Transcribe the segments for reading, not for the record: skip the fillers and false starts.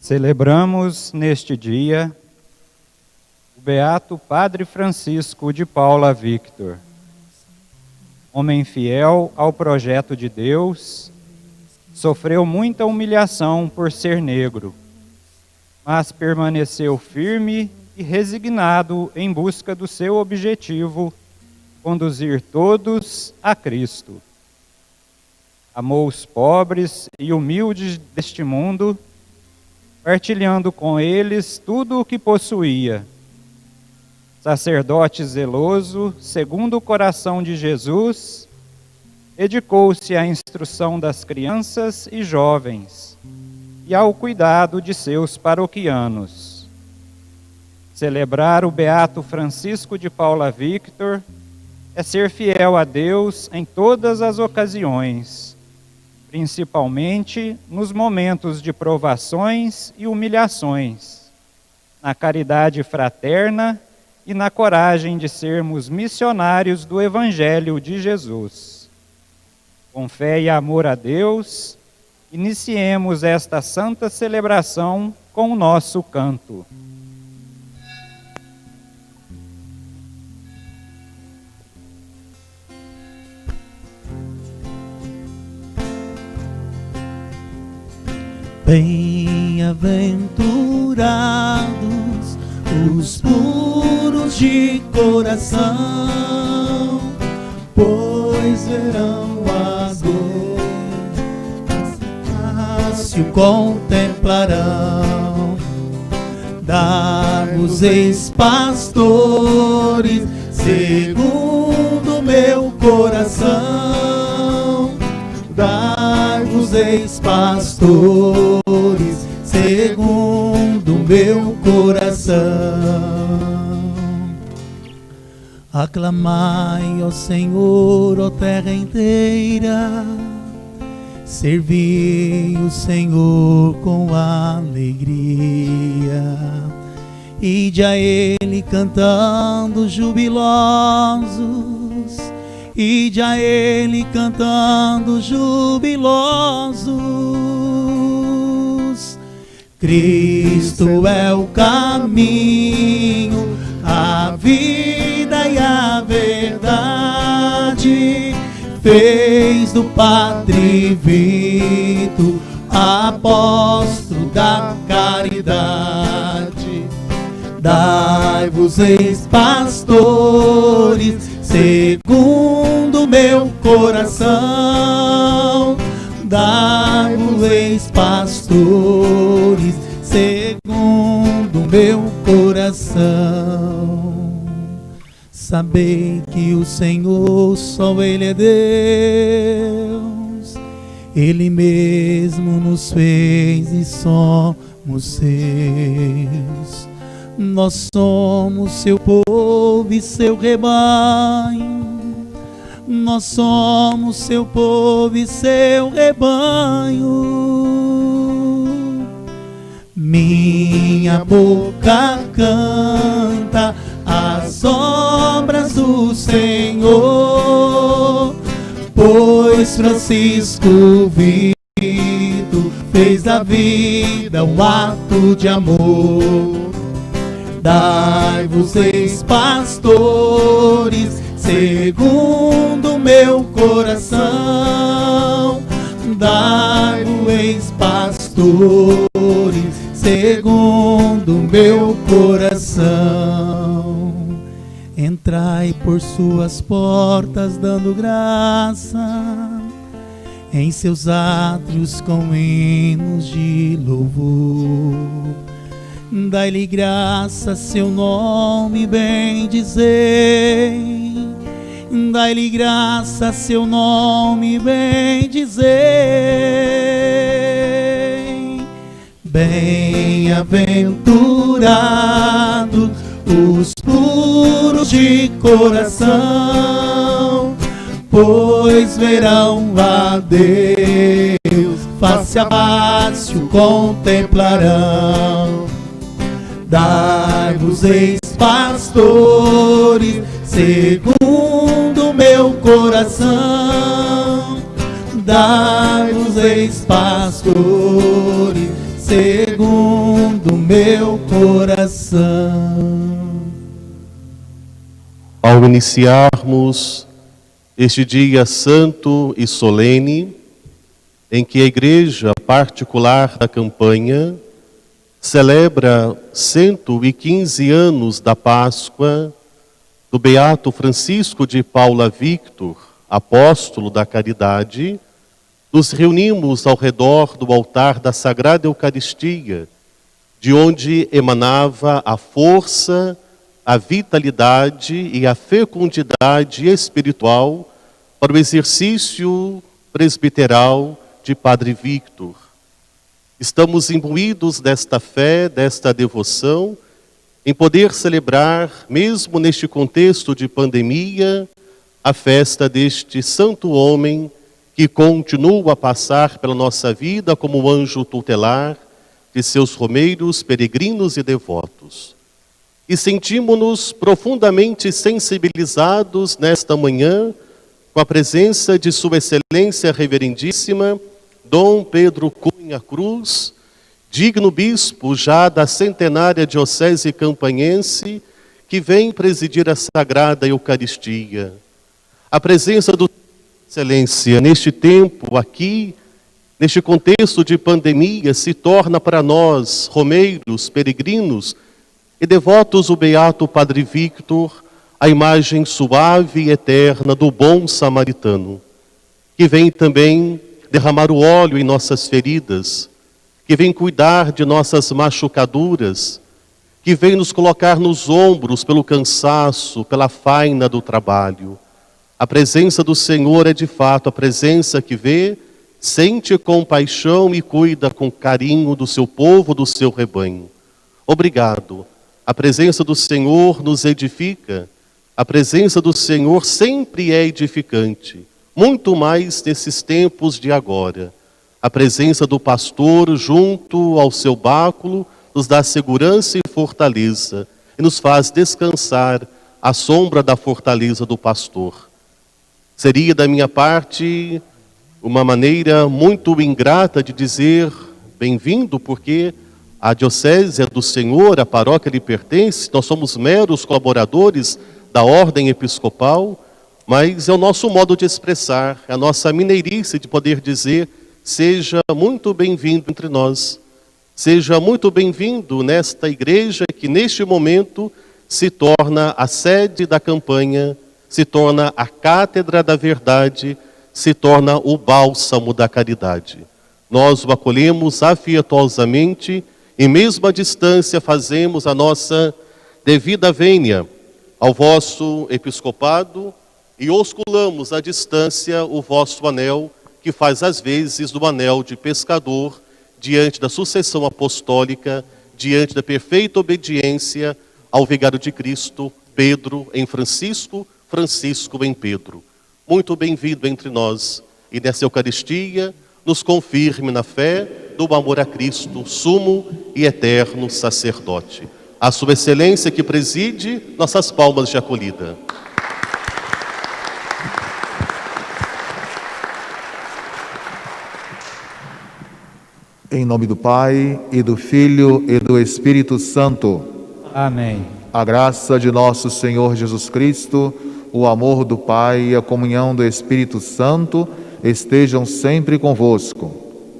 Celebramos neste dia o Beato Padre Francisco de Paula Victor, homem fiel ao projeto de Deus, sofreu muita humilhação por ser negro, mas permaneceu firme e resignado em busca do seu objetivo, conduzir todos a Cristo. Amou os pobres e humildes deste mundo, partilhando com eles tudo o que possuía. Sacerdote zeloso, segundo o coração de Jesus, dedicou-se à instrução das crianças e jovens e ao cuidado de seus paroquianos. Celebrar o Beato Francisco de Paula Victor é ser fiel a Deus em todas as ocasiões, principalmente nos momentos de provações e humilhações, na caridade fraterna e na coragem de sermos missionários do Evangelho de Jesus. Com fé e amor a Deus, iniciemos esta santa celebração com o nosso canto. Bem-aventurados os puros de coração, pois verão a Deus, fácil contemplarão. Dar-vos-eis, pastores, segundo meu coração. Dar-vos-eis, pastores, segundo meu coração. Aclamai ao Senhor, ó terra inteira, servi o Senhor com alegria, ide a Ele cantando jubilosos, ide a Ele cantando jubilosos. Cristo é o caminho, a vida e a verdade. Fez do Padre Vito apóstolo da caridade. Dai-vos-eis, pastores, segundo meu coração. Dai-vos-eis, pastores, segundo meu coração. Sabei que o Senhor, só Ele é Deus. Ele mesmo nos fez e somos seus. Nós somos seu povo e seu rebanho. Nós somos seu povo e seu rebanho. Minha boca canta as obras do Senhor, pois Francisco Vito fez da vida um ato de amor. Dai-vos-eis, pastores, segundo meu coração. Dai-vos-eis, pastores, segundo meu coração. Entrai por suas portas dando graça, em seus átrios com hinos de louvor. Dai-lhe graça, seu nome bendizei. Dai-lhe graça, seu nome bendizei. Bem-aventurados os puros de coração, pois verão a Deus, face a face o contemplarão. Dai-vos-eis, pastores, segundo meu coração. Dai-vos-eis, pastores, segundo do meu coração. Ao iniciarmos este dia santo e solene, em que a Igreja Particular da Campanha celebra 115 anos da Páscoa do Beato Francisco de Paula Victor, apóstolo da caridade, nos reunimos ao redor do altar da Sagrada Eucaristia, de onde emanava a força, a vitalidade e a fecundidade espiritual para o exercício presbiteral de Padre Victor. Estamos imbuídos desta fé, desta devoção, em poder celebrar, mesmo neste contexto de pandemia, a festa deste santo homem que continua a passar pela nossa vida como o anjo tutelar de seus romeiros, peregrinos e devotos. E sentimos-nos profundamente sensibilizados nesta manhã com a presença de Sua Excelência Reverendíssima, Dom Pedro Cunha Cruz, digno bispo já da centenária diocese campanhense, que vem presidir a Sagrada Eucaristia. A presença do Excelência neste tempo aqui, neste contexto de pandemia, se torna para nós, romeiros, peregrinos e devotos do Beato Padre Victor, a imagem suave e eterna do bom samaritano, que vem também derramar o óleo em nossas feridas, que vem cuidar de nossas machucaduras, que vem nos colocar nos ombros pelo cansaço, pela faina do trabalho. A presença do Senhor é de fato a presença que vê, sente compaixão e cuida com carinho do seu povo, do seu rebanho. Obrigado. A presença do Senhor nos edifica. A presença do Senhor sempre é edificante, muito mais nesses tempos de agora. A presença do pastor junto ao seu báculo nos dá segurança e fortaleza e nos faz descansar à sombra da fortaleza do pastor. Seria da minha parte uma maneira muito ingrata de dizer bem-vindo, porque a diocese é do Senhor, a paróquia lhe pertence, nós somos meros colaboradores da ordem episcopal, mas é o nosso modo de expressar, é a nossa mineirice de poder dizer: seja muito bem-vindo entre nós, seja muito bem-vindo nesta igreja que neste momento se torna a sede da campanha, se torna a cátedra da verdade, se torna o bálsamo da caridade. Nós o acolhemos afetuosamente e mesmo à distância fazemos a nossa devida vênia ao vosso episcopado e osculamos à distância o vosso anel, que faz às vezes do anel de pescador, diante da sucessão apostólica, diante da perfeita obediência ao vigário de Cristo, Pedro em Francisco, Francisco em Pedro. Muito bem-vindo entre nós, e nessa Eucaristia nos confirme na fé do amor a Cristo, sumo e eterno sacerdote. A Sua Excelência que preside nossas palmas de acolhida. Em nome do Pai, e do Filho, e do Espírito Santo. Amém. A graça de nosso Senhor Jesus Cristo, o amor do Pai e a comunhão do Espírito Santo estejam sempre convosco.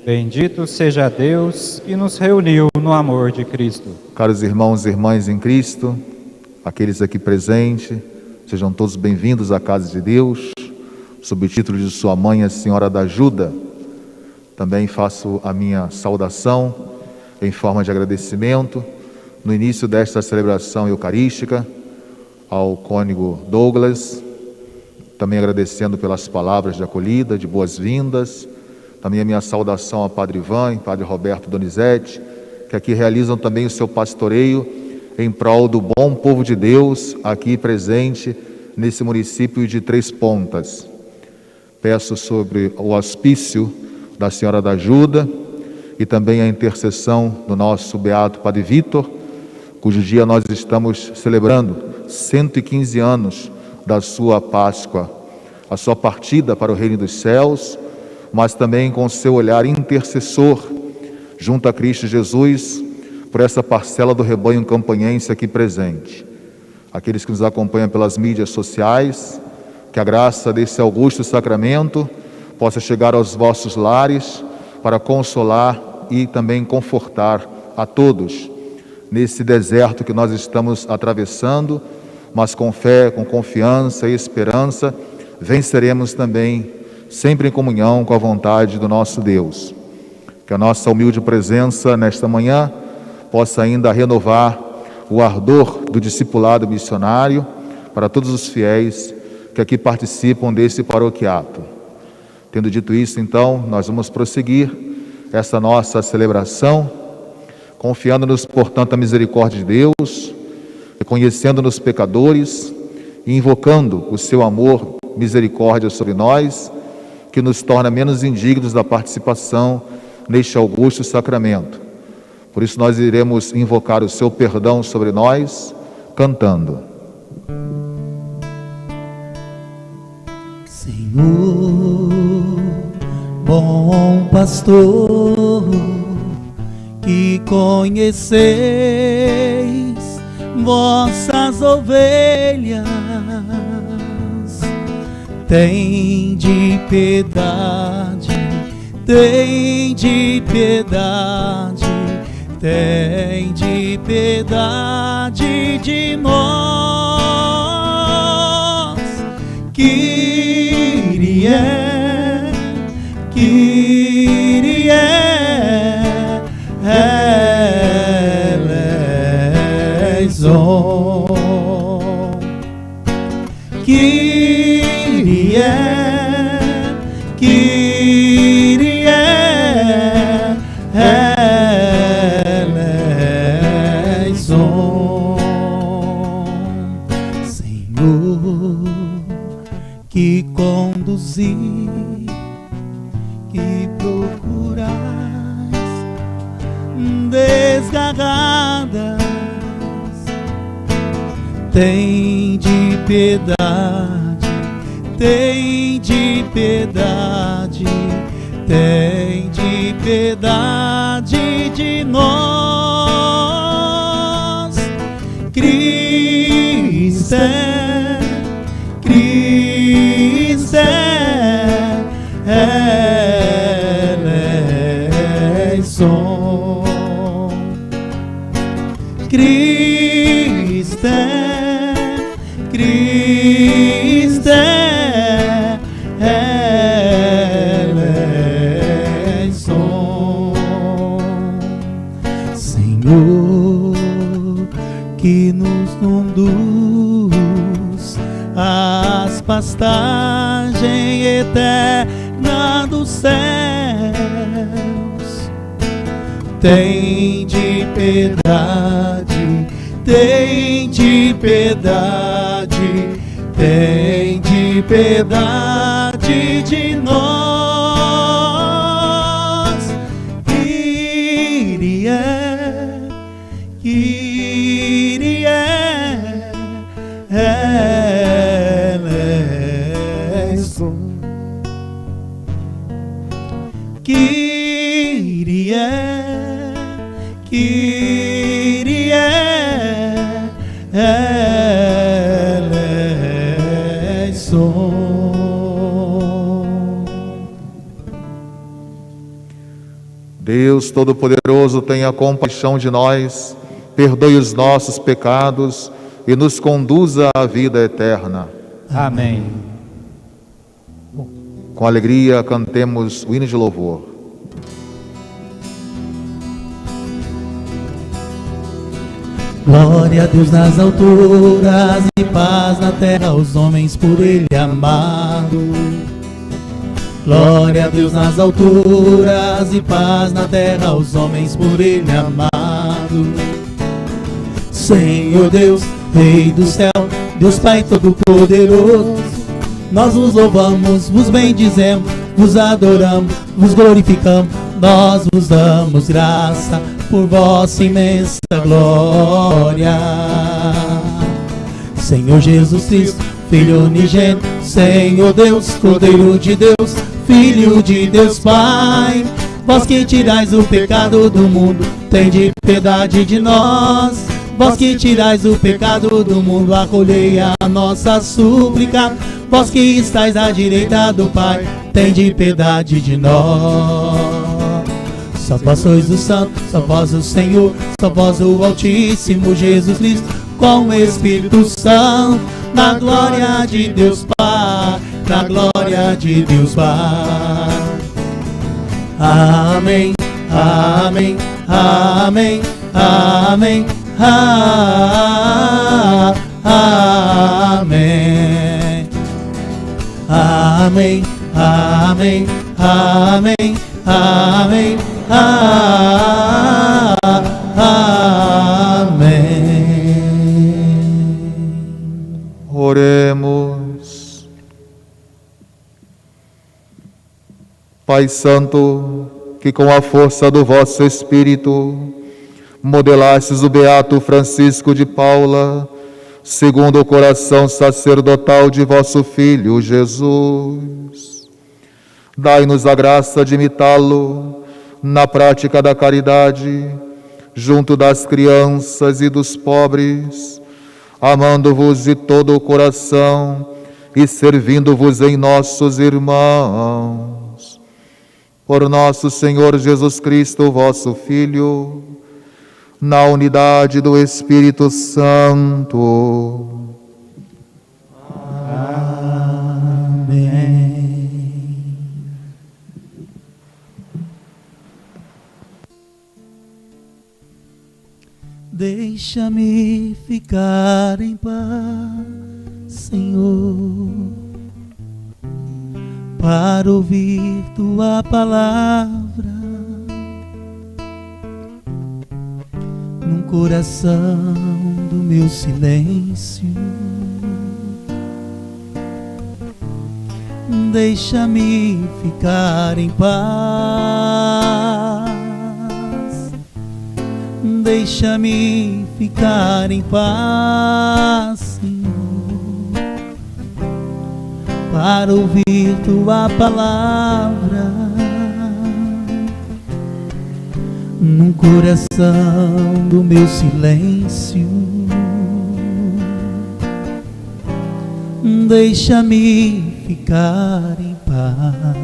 Bendito seja Deus que nos reuniu no amor de Cristo. Caros irmãos e irmãs em Cristo, aqueles aqui presentes, sejam todos bem-vindos à casa de Deus, sob o título de sua mãe, a Senhora da Ajuda. Também faço a minha saudação em forma de agradecimento no início desta celebração eucarística ao cônego Douglas, também agradecendo pelas palavras de acolhida, de boas-vindas. Também a minha saudação a Padre Ivan e Padre Roberto Donizete, que aqui realizam também o seu pastoreio em prol do bom povo de Deus aqui presente nesse município de Três Pontas. Peço sobre o auspício da Senhora da Ajuda e também a intercessão do nosso Beato Padre Victor, cujo dia nós estamos celebrando 115 anos da sua Páscoa, a sua partida para o reino dos céus, mas também com seu olhar intercessor junto a Cristo Jesus, por essa parcela do rebanho campanhense aqui presente. Aqueles que nos acompanham pelas mídias sociais, que a graça desse augusto sacramento possa chegar aos vossos lares para consolar e também confortar a todos nesse deserto que nós estamos atravessando, mas com fé, com confiança e esperança, venceremos também, sempre em comunhão com a vontade do nosso Deus. Que a nossa humilde presença nesta manhã possa ainda renovar o ardor do discipulado missionário para todos os fiéis que aqui participam desse paroquiato. Tendo dito isso, então, nós vamos prosseguir essa nossa celebração, confiando-nos, portanto, a misericórdia de Deus, reconhecendo-nos pecadores e invocando o seu amor, misericórdia sobre nós, que nos torna menos indignos da participação neste augusto sacramento. Por isso nós iremos invocar o seu perdão sobre nós, cantando. Senhor, bom pastor, que conheceis vossas ovelhas, tende piedade, tende piedade, tende piedade de nós. Kyrie, Kyrie eleison. Kyrie, Kyrie eleison. Senhor, que conduzir, que procurais desgarradas, tende piedade, tende piedade, tende piedade de nós. Cristo, Cristo eleison. Cristo, Cristo eleison. Senhor, que nos conduz às pastagens eternas dos céus, tende piedade, tende piedade, tende piedade de nós. Kyrie, Kyrie eleison. Kyrie, Kyrie eleison. Deus Todo-Poderoso, tenha compaixão de nós, perdoe os nossos pecados e nos conduza à vida eterna. Amém. Com alegria cantemos o hino de louvor. Glória a Deus nas alturas e paz na terra aos homens por Ele amado. Glória a Deus nas alturas e paz na terra aos homens por Ele amado. Senhor Deus, Rei do céu, Deus Pai Todo-Poderoso, nós vos louvamos, vos bendizemos, vos adoramos, vos glorificamos, nós vos damos graça por vossa imensa glória. Senhor Jesus Cristo, Filho unigênito, Senhor Deus, Cordeiro de Deus, Filho de Deus Pai, vós que tirais o pecado do mundo, tende piedade de nós. Vós que tirais o pecado do mundo, acolhei a nossa súplica. Vós que estais à direita do Pai, tende piedade de nós. Só vós sois o Santo, só vós o Senhor, só vós o Altíssimo Jesus Cristo, com o Espírito Santo, na glória de Deus Pai, na glória de Deus Pai. Amém, amém, amém, amém, amém, amém, amém, amém, amém, amém. Oremos. Pai Santo, que com a força do vosso Espírito modelastes o beato Francisco de Paula, segundo o coração sacerdotal de vosso Filho Jesus. Dai-nos a graça de imitá-lo na prática da caridade, junto das crianças e dos pobres, amando-vos de todo o coração e servindo-vos em nossos irmãos. Por nosso Senhor Jesus Cristo, vosso Filho, na unidade do Espírito Santo. Amém. Deixa-me ficar em paz, Senhor, para ouvir tua palavra num coração do meu silêncio. Deixa-me ficar em paz. Deixa-me ficar em paz, Senhor, para ouvir tua palavra num coração do meu silêncio. Deixa-me ficar em paz.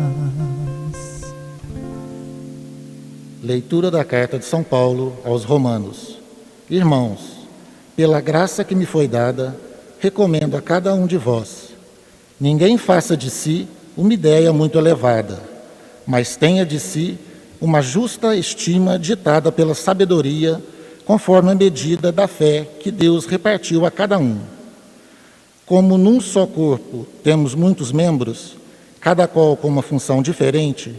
Leitura da carta de São Paulo aos Romanos. Irmãos, pela graça que me foi dada, recomendo a cada um de vós: ninguém faça de si uma ideia muito elevada, mas tenha de si uma justa estima ditada pela sabedoria, conforme a medida da fé que Deus repartiu a cada um. Como num só corpo temos muitos membros, cada qual com uma função diferente,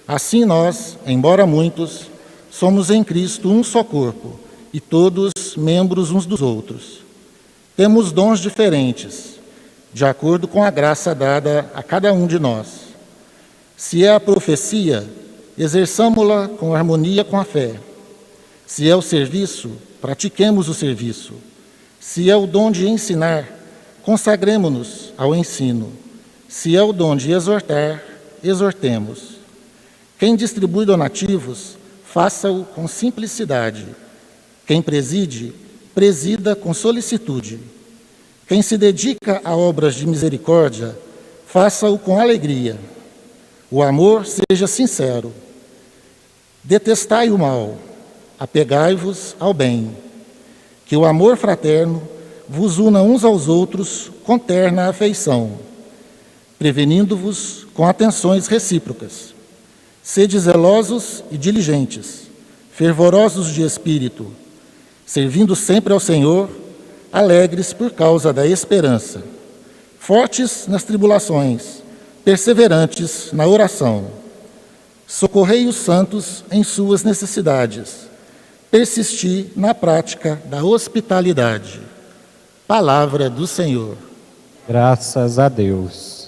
assim nós, embora muitos, somos em Cristo um só corpo, e todos membros uns dos outros. Temos dons diferentes, de acordo com a graça dada a cada um de nós. Se é a profecia, exerçamo-la com harmonia com a fé. Se é o serviço, pratiquemos o serviço. Se é o dom de ensinar, consagremo-nos ao ensino. Se é o dom de exortar, exortemos. Quem distribui donativos, faça-o com simplicidade. Quem preside, presida com solicitude. Quem se dedica a obras de misericórdia, faça-o com alegria. O amor seja sincero. Detestai o mal, apegai-vos ao bem. Que o amor fraterno vos una uns aos outros com terna afeição, prevenindo-vos com atenções recíprocas. Sede zelosos e diligentes, fervorosos de espírito, servindo sempre ao Senhor, alegres por causa da esperança, fortes nas tribulações, perseverantes na oração. Socorrei os santos em suas necessidades, persisti na prática da hospitalidade. Palavra do Senhor. Graças a Deus.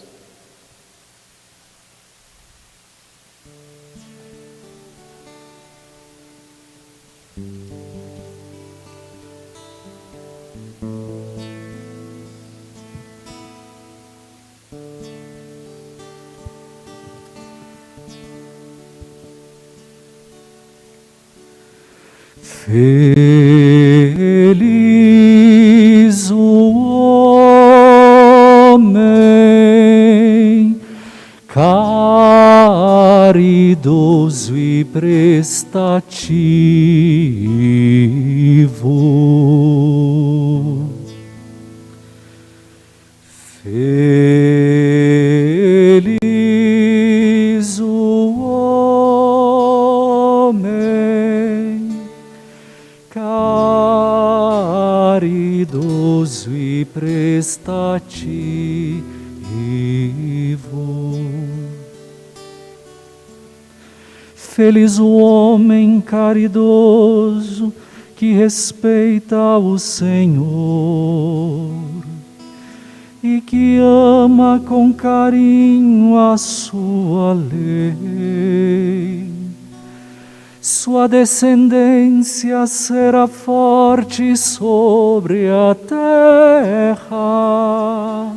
Feliz o homem caridoso e prestativo. Feliz o homem caridoso e prestativo. Feliz o homem caridoso que respeita o Senhor e que ama com carinho a sua lei. Sua descendência será forte sobre a terra.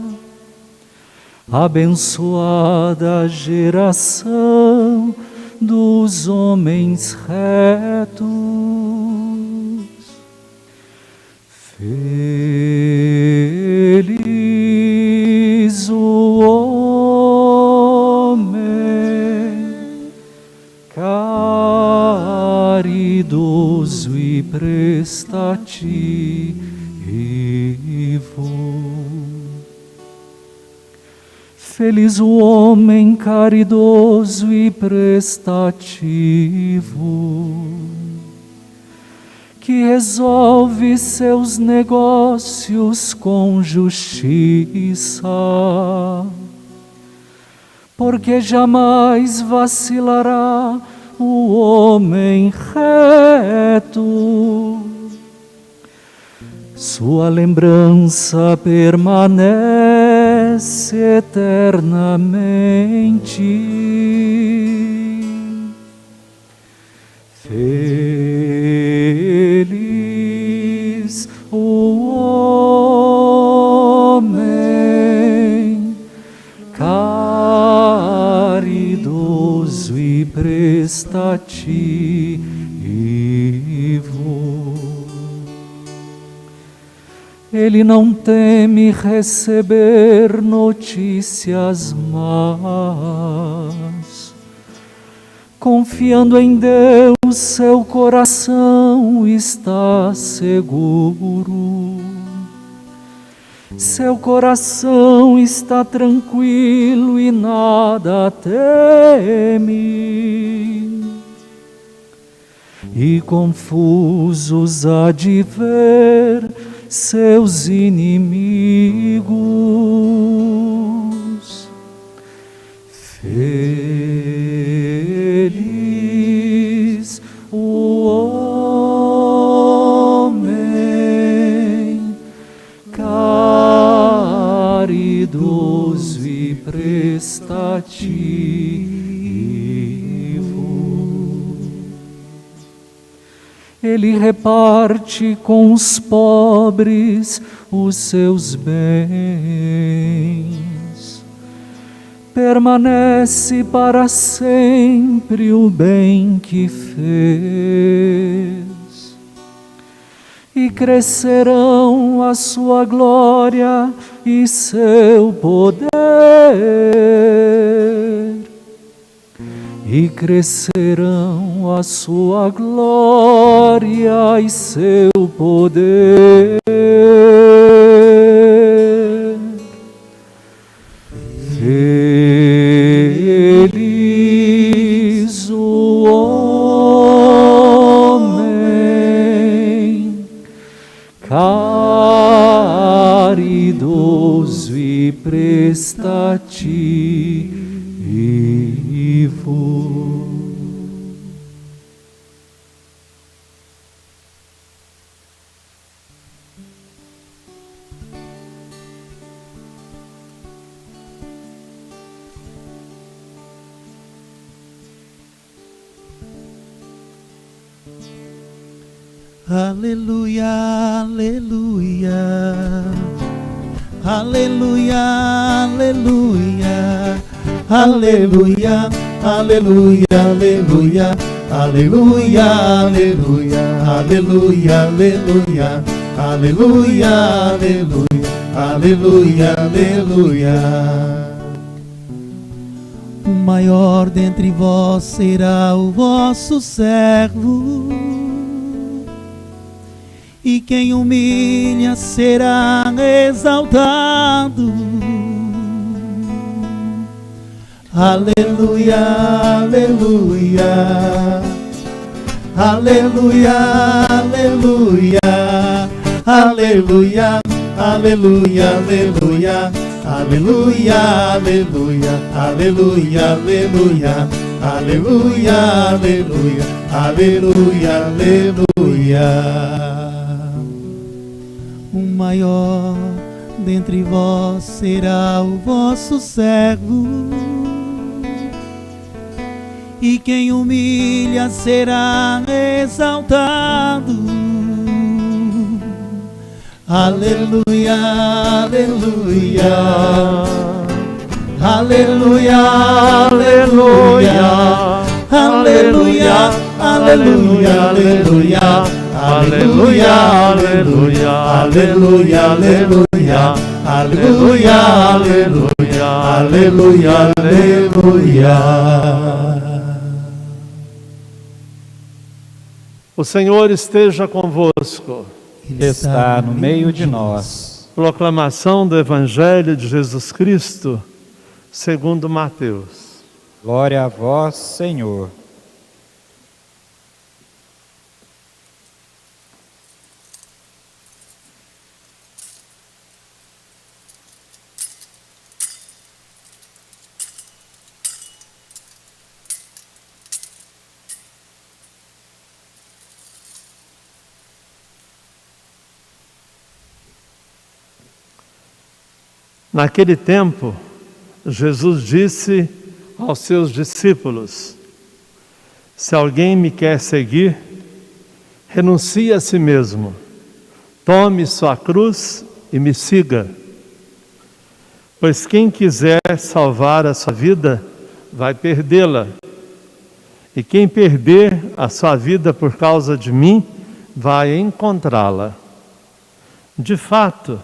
Abençoada geração dos homens retos. Feliz o homem caridoso e prestativo. Feliz o homem caridoso e prestativo, que resolve seus negócios com justiça, porque jamais vacilará o homem reto. Sua lembrança permanece eternamente. Feliz o homem caridoso e prestativo. Ele não teme receber notícias más. Confiando em Deus, seu coração está seguro. Seu coração está tranquilo e nada teme. E confusos há de ver seus inimigos. Feliz o homem caridoso e prestativo. Ele reparte com os pobres os seus bens. Permanece para sempre o bem que fez. E crescerão a sua glória e seu poder. E crescerão a sua glória e seu poder. Feliz o homem caridoso e prestativo. Aleluia, aleluia, aleluia, aleluia, aleluia, aleluia, aleluia, aleluia, aleluia, aleluia, aleluia, aleluia, aleluia, aleluia, aleluia. O maior dentre vós será o vosso servo, e quem humilha será exaltado. Aleluia, aleluia, aleluia, aleluia, aleluia, aleluia, aleluia, aleluia, aleluia, aleluia, aleluia, aleluia, aleluia, aleluia, aleluia. O maior dentre vós será o vosso servo, e quem humilha será exaltado. Aleluia, aleluia, aleluia, aleluia, aleluia, aleluia, aleluia, aleluia, aleluia, aleluia, aleluia, aleluia, aleluia, aleluia, aleluia. O Senhor esteja convosco. Ele está no meio de nós. Proclamação do Evangelho de Jesus Cristo, segundo Mateus. Glória a vós, Senhor. Naquele tempo, Jesus disse aos seus discípulos: se alguém me quer seguir, renuncie a si mesmo, tome sua cruz e me siga. Pois quem quiser salvar a sua vida, vai perdê-la. E quem perder a sua vida por causa de mim, vai encontrá-la. De fato,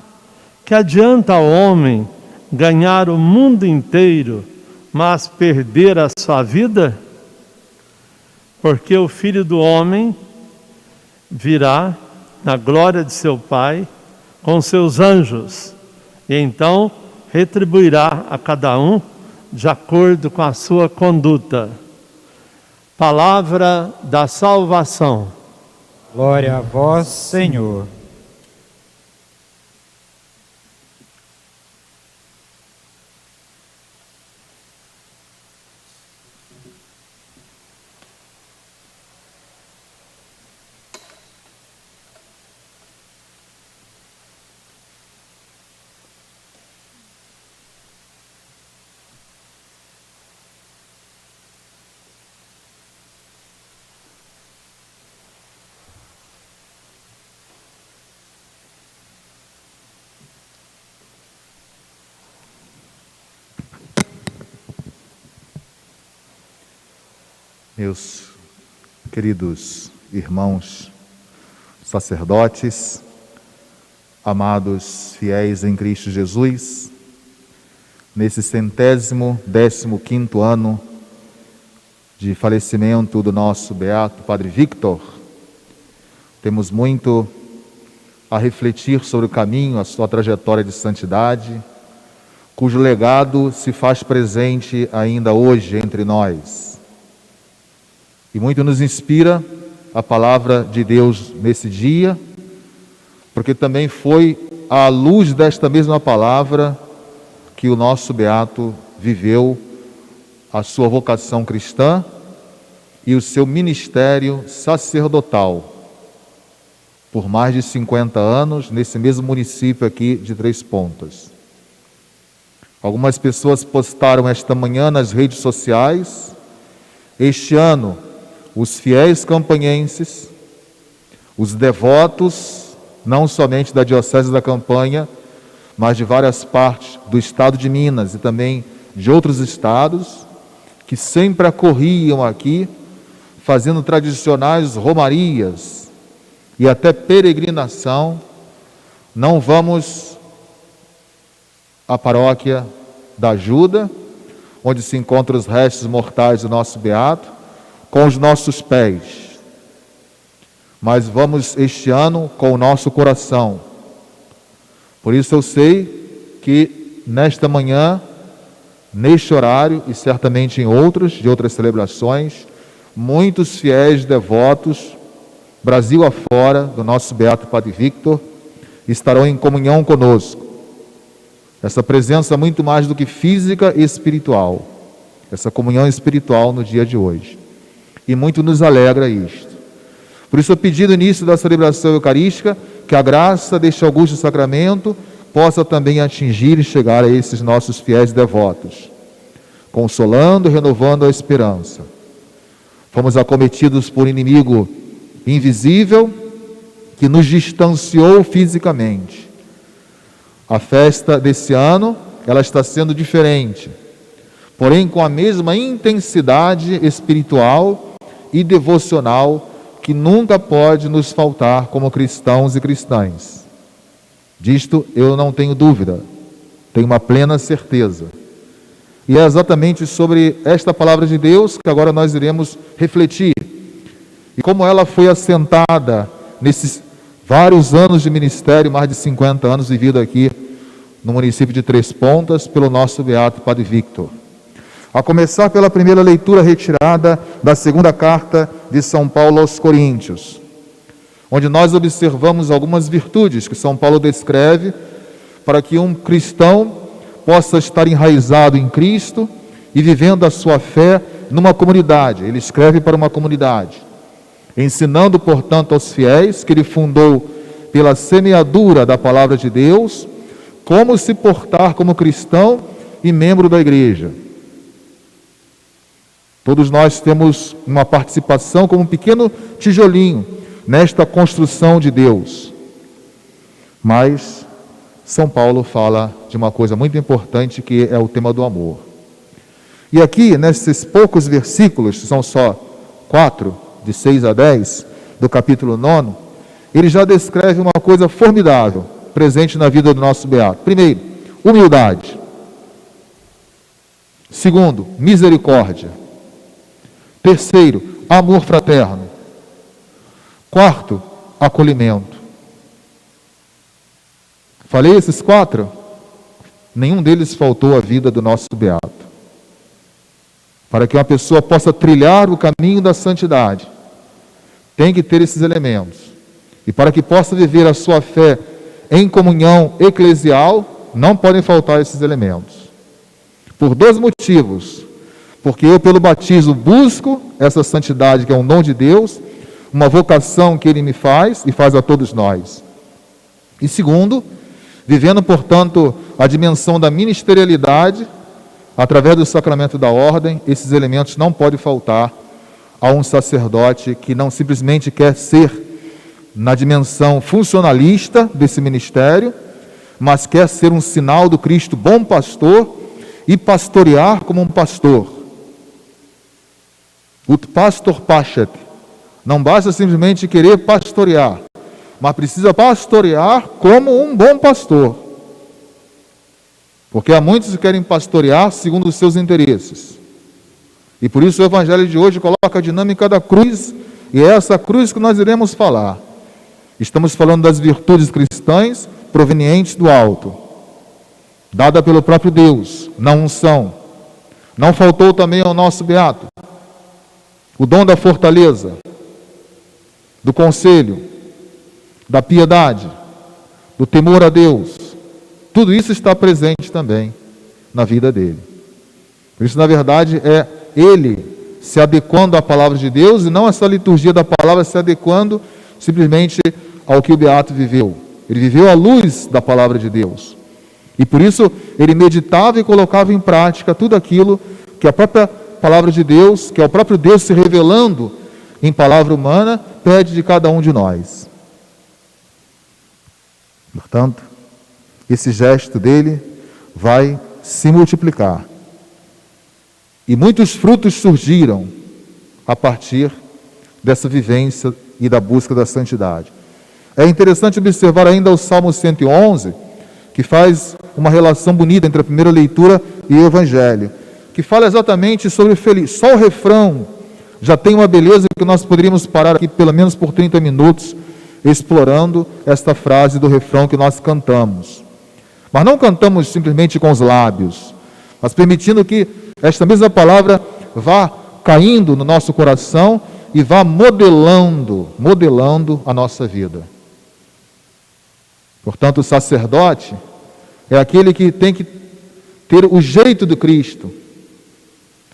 que adianta ao homem ganhar o mundo inteiro, mas perder a sua vida? Porque o Filho do Homem virá na glória de seu Pai com seus anjos, e então retribuirá a cada um de acordo com a sua conduta. Palavra da salvação. Glória a vós, Senhor. Meus queridos irmãos sacerdotes, amados fiéis em Cristo Jesus, nesse 115º ano de falecimento do nosso beato Padre Victor, temos muito a refletir sobre o caminho, a sua trajetória de santidade, cujo legado se faz presente ainda hoje entre nós. E muito nos inspira a palavra de Deus nesse dia, porque também foi à luz desta mesma palavra que o nosso beato viveu a sua vocação cristã e o seu ministério sacerdotal por mais de 50 anos nesse mesmo município aqui de Três Pontas. Algumas pessoas postaram esta manhã nas redes sociais: este ano os fiéis campanhenses, os devotos, não somente da Diocese da Campanha, mas de várias partes do estado de Minas e também de outros estados, que sempre acorriam aqui fazendo tradicionais romarias e até peregrinação, não vamos à paróquia da Ajuda, onde se encontram os restos mortais do nosso beato, com os nossos pés, mas vamos este ano com o nosso coração. Por isso eu sei que nesta manhã, neste horário e certamente em outros, de outras celebrações, muitos fiéis devotos, Brasil afora, do nosso beato Padre Victor, estarão em comunhão conosco. Essa presença muito mais do que física e espiritual, essa comunhão espiritual no dia de hoje. E muito nos alegra isto. Por isso eu pedi no início da celebração eucarística que a graça deste augusto sacramento possa também atingir e chegar a esses nossos fiéis devotos, consolando e renovando a esperança. Fomos acometidos por um inimigo invisível que nos distanciou fisicamente. A festa desse ano, ela está sendo diferente, porém com a mesma intensidade espiritual e devocional que nunca pode nos faltar como cristãos e cristãs. Disto eu não tenho dúvida, tenho uma plena certeza. E é exatamente sobre esta palavra de Deus que agora nós iremos refletir. E como ela foi assentada nesses vários anos de ministério, mais de 50 anos vivido aqui no município de Três Pontas, pelo nosso beato Padre Victor. A começar pela primeira leitura retirada da segunda carta de São Paulo aos Coríntios, onde nós observamos algumas virtudes que São Paulo descreve para que um cristão possa estar enraizado em Cristo e vivendo a sua fé numa comunidade. Ele escreve para uma comunidade, ensinando, portanto, aos fiéis que ele fundou pela semeadura da palavra de Deus, como se portar como cristão e membro da igreja. Todos nós temos uma participação como um pequeno tijolinho nesta construção de Deus. Mas São Paulo fala de uma coisa muito importante, que é o tema do amor. E aqui, nesses poucos versículos, são só 4, de 6 a 10, do capítulo 9, ele já descreve uma coisa formidável, presente na vida do nosso beato. Primeiro, humildade. Segundo, misericórdia. Terceiro, amor fraterno. Quarto, acolhimento. Falei esses 4? Nenhum deles faltou à vida do nosso beato. Para que uma pessoa possa trilhar o caminho da santidade, tem que ter esses elementos. E para que possa viver a sua fé em comunhão eclesial, não podem faltar esses elementos. Por 2 motivos. Porque eu, pelo batismo, busco essa santidade que é um dom de Deus, uma vocação que Ele me faz e faz a todos nós. E segundo, vivendo, portanto, a dimensão da ministerialidade, através do sacramento da ordem, esses elementos não podem faltar a um sacerdote que não simplesmente quer ser na dimensão funcionalista desse ministério, mas quer ser um sinal do Cristo bom pastor e pastorear como um pastor. Ut pastor pascet. Não basta simplesmente querer pastorear, mas precisa pastorear como um bom pastor. Porque há muitos que querem pastorear segundo os seus interesses. E por isso o Evangelho de hoje coloca a dinâmica da cruz, e é essa cruz que nós iremos falar. Estamos falando das virtudes cristãs provenientes do alto, dada pelo próprio Deus, na unção. Não faltou também ao nosso beato o dom da fortaleza, do conselho, da piedade, do temor a Deus. Tudo isso está presente também na vida dele. Por isso, na verdade, é ele se adequando à palavra de Deus e não essa liturgia da palavra se adequando simplesmente ao que o beato viveu. Ele viveu à luz da palavra de Deus. E por isso ele meditava e colocava em prática tudo aquilo que a própria palavra de Deus, que é o próprio Deus se revelando em palavra humana, pede de cada um de nós. Portanto, esse gesto dele vai se multiplicar. E muitos frutos surgiram a partir dessa vivência e da busca da santidade. É interessante observar ainda o Salmo 111, que faz uma relação bonita entre a primeira leitura e o Evangelho, que fala exatamente sobre feliz. Só o refrão já tem uma beleza que nós poderíamos parar aqui pelo menos por 30 minutos explorando esta frase do refrão que nós cantamos. Mas não cantamos simplesmente com os lábios, mas permitindo que esta mesma palavra vá caindo no nosso coração e vá modelando a nossa vida. Portanto, o sacerdote é aquele que tem que ter o jeito de Cristo,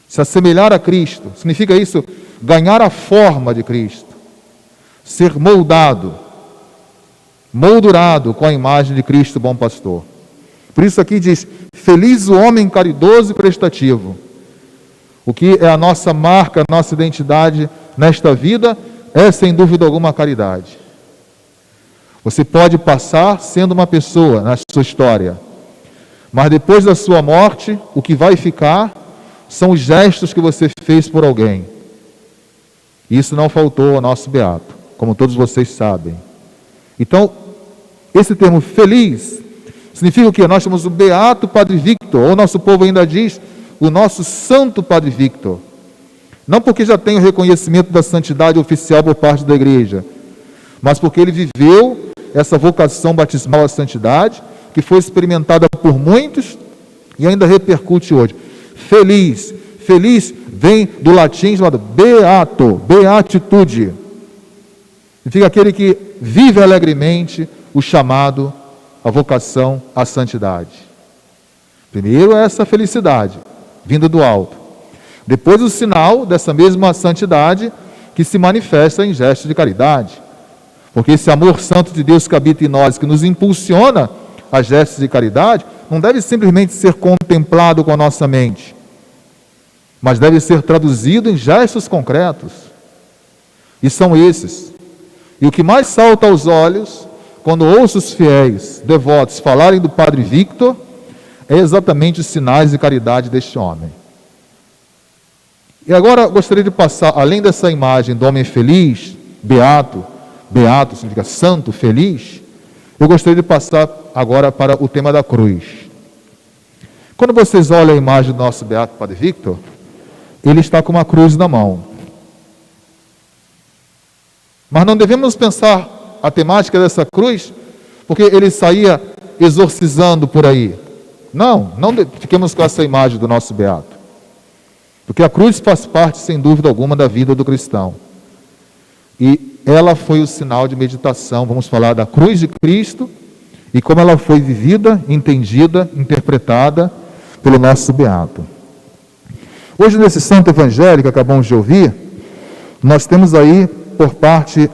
se assemelhar a Cristo. Significa isso, ganhar a forma de Cristo, ser moldurado com a imagem de Cristo, bom pastor. Por isso aqui diz, feliz o homem caridoso e prestativo. O que é a nossa marca, a nossa identidade nesta vida é, sem dúvida alguma, a caridade. Você pode passar sendo uma pessoa na sua história, mas depois da sua morte, o que vai ficar são os gestos que você fez por alguém. Isso não faltou ao nosso beato, como todos vocês sabem. Então, esse termo feliz significa o quê? Nós temos o beato Padre Victor, ou nosso povo ainda diz, o nosso santo Padre Victor. Não porque já tem o reconhecimento da santidade oficial por parte da igreja, mas porque ele viveu essa vocação batismal à santidade, que foi experimentada por muitos e ainda repercute hoje. Feliz vem do latim chamado beato, beatitude. Significa aquele que vive alegremente o chamado, a vocação à santidade. Primeiro é essa felicidade, vinda do alto. Depois o sinal dessa mesma santidade que se manifesta em gestos de caridade. Porque esse amor santo de Deus que habita em nós, que nos impulsiona a gestos de caridade, não deve simplesmente ser contemplado com a nossa mente, mas deve ser traduzido em gestos concretos. E são esses. E o que mais salta aos olhos, quando ouço os fiéis devotos falarem do Padre Victor, é exatamente os sinais de caridade deste homem. E agora gostaria de passar, além dessa imagem do homem feliz, beato significa santo, feliz, eu gostaria de passar agora para o tema da cruz. Quando vocês olham a imagem do nosso beato Padre Victor, ele está com uma cruz na mão. Mas não devemos pensar a temática dessa cruz, porque ele saía exorcizando por aí. Não fiquemos com essa imagem do nosso beato. Porque a cruz faz parte, sem dúvida alguma, da vida do cristão. E ela foi o sinal de meditação. Vamos falar da cruz de Cristo e como ela foi vivida, entendida, interpretada pelo nosso beato. Hoje, nesse santo evangelho que acabamos de ouvir, nós temos aí, por parte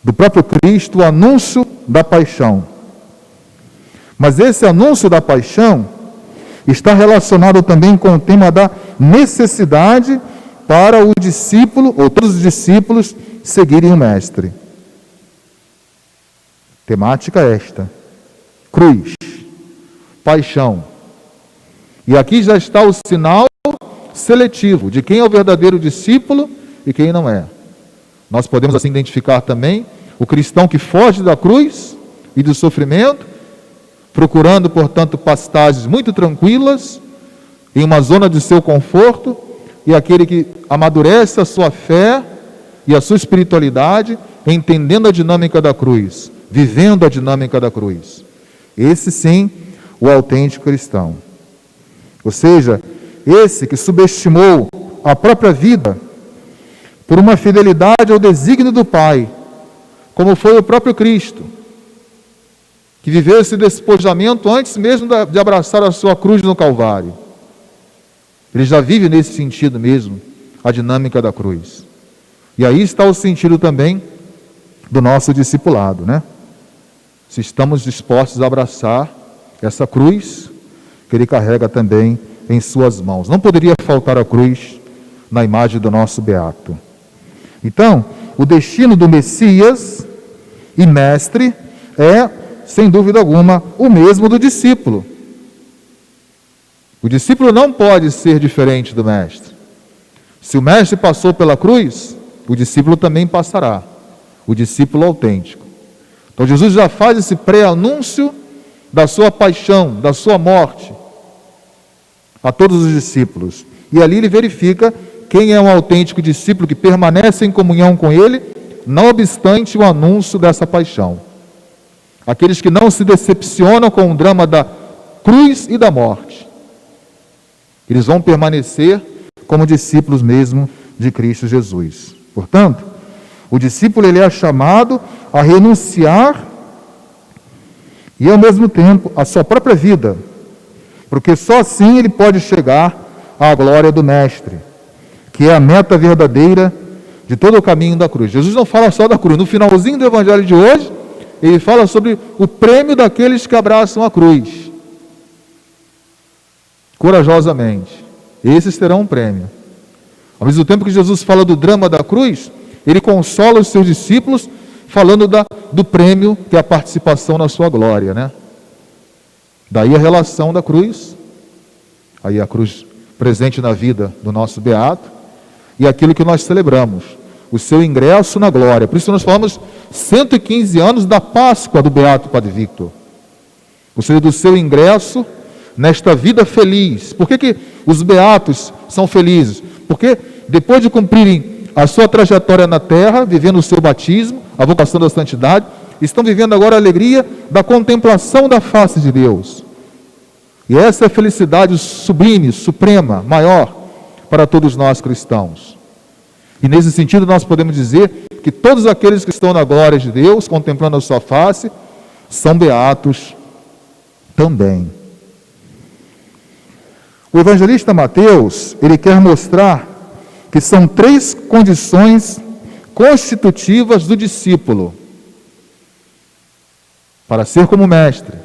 do próprio Cristo, o anúncio da paixão. Mas esse anúncio da paixão está relacionado também com o tema da necessidade para o discípulo, ou todos os discípulos, seguirem o Mestre. Temática esta: cruz, paixão. E aqui já está o sinal seletivo de quem é o verdadeiro discípulo e quem não é. Nós podemos assim identificar também o cristão que foge da cruz e do sofrimento, procurando, portanto, pastagens muito tranquilas, em uma zona de seu conforto, e aquele que amadurece a sua fé e a sua espiritualidade, entendendo a dinâmica da cruz, vivendo a dinâmica da cruz. Esse sim, o autêntico cristão. Ou seja, esse que subestimou a própria vida por uma fidelidade ao desígnio do Pai, como foi o próprio Cristo, que viveu esse despojamento antes mesmo de abraçar a sua cruz no Calvário. Ele já vive nesse sentido mesmo, a dinâmica da cruz. E aí está o sentido também do nosso discipulado, né? Se estamos dispostos a abraçar essa cruz que ele carrega também em suas mãos. Não poderia faltar a cruz na imagem do nosso beato. Então, o destino do Messias e Mestre é, sem dúvida alguma, o mesmo do discípulo. O discípulo não pode ser diferente do Mestre. Se o Mestre passou pela cruz, o discípulo também passará, o discípulo autêntico. Então Jesus já faz esse pré-anúncio da sua paixão, da sua morte, a todos os discípulos. E ali ele verifica quem é um autêntico discípulo que permanece em comunhão com ele, não obstante o anúncio dessa paixão. Aqueles que não se decepcionam com o drama da cruz e da morte. Eles vão permanecer como discípulos mesmo de Cristo Jesus. Portanto, o discípulo ele é chamado a renunciar e ao mesmo tempo a sua própria vida, porque só assim ele pode chegar à glória do Mestre, que é a meta verdadeira de todo o caminho da cruz. Jesus não fala só da cruz. No finalzinho do evangelho de hoje, ele fala sobre o prêmio daqueles que abraçam a cruz corajosamente. Esses terão um prêmio. Ao mesmo tempo que Jesus fala do drama da cruz, ele consola os seus discípulos falando do prêmio que é a participação na sua glória, né? Daí a relação da cruz, aí a cruz presente na vida do nosso beato, e aquilo que nós celebramos, o seu ingresso na glória. Por isso nós falamos 115 anos da Páscoa do beato Padre Victor, ou seja, do seu ingresso nesta vida feliz. Por que os beatos são felizes? Porque depois de cumprirem a sua trajetória na terra, vivendo o seu batismo, a vocação da santidade, estão vivendo agora a alegria da contemplação da face de Deus. E essa é a felicidade sublime, suprema, maior para todos nós cristãos. E nesse sentido nós podemos dizer que todos aqueles que estão na glória de Deus, contemplando a sua face, são beatos também. O evangelista Mateus, ele quer mostrar que são 3 condições constitutivas do discípulo para ser como mestre,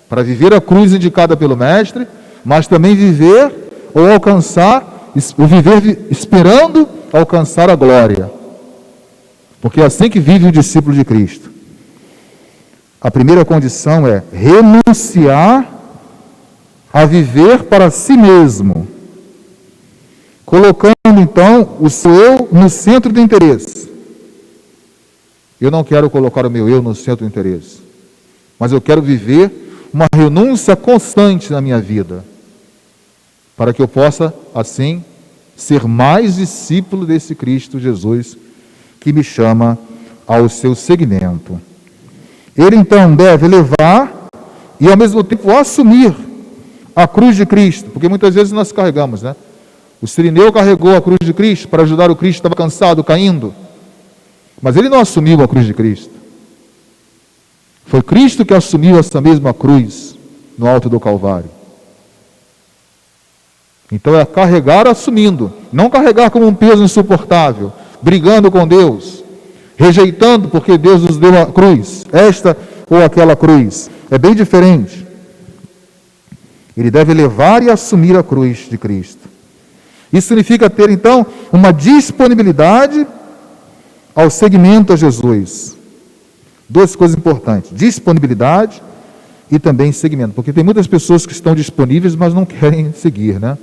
para viver a cruz indicada pelo mestre, mas também viver ou alcançar, ou viver esperando alcançar a glória, porque é assim que vive o discípulo de Cristo. A primeira condição é renunciar a viver para si mesmo, colocando então o seu eu no centro do interesse. Eu não quero colocar o meu eu no centro do interesse, mas eu quero viver uma renúncia constante na minha vida, para que eu possa, assim, ser mais discípulo desse Cristo Jesus, que me chama ao seu seguimento. Ele então deve levar e ao mesmo tempo assumir a cruz de Cristo, porque muitas vezes nós carregamos, né? O Cirineu carregou a cruz de Cristo para ajudar o Cristo que estava cansado, caindo, mas ele não assumiu a cruz de Cristo. Foi Cristo que assumiu essa mesma cruz no alto do Calvário. Então é carregar assumindo, não carregar como um peso insuportável, brigando com Deus, rejeitando porque Deus nos deu a cruz, esta ou aquela cruz. É bem diferente. Ele deve levar e assumir a cruz de Cristo. Isso significa ter então uma disponibilidade ao seguimento a Jesus. 2 coisas importantes: disponibilidade e também seguimento, porque tem muitas pessoas que estão disponíveis, mas não querem seguir, né?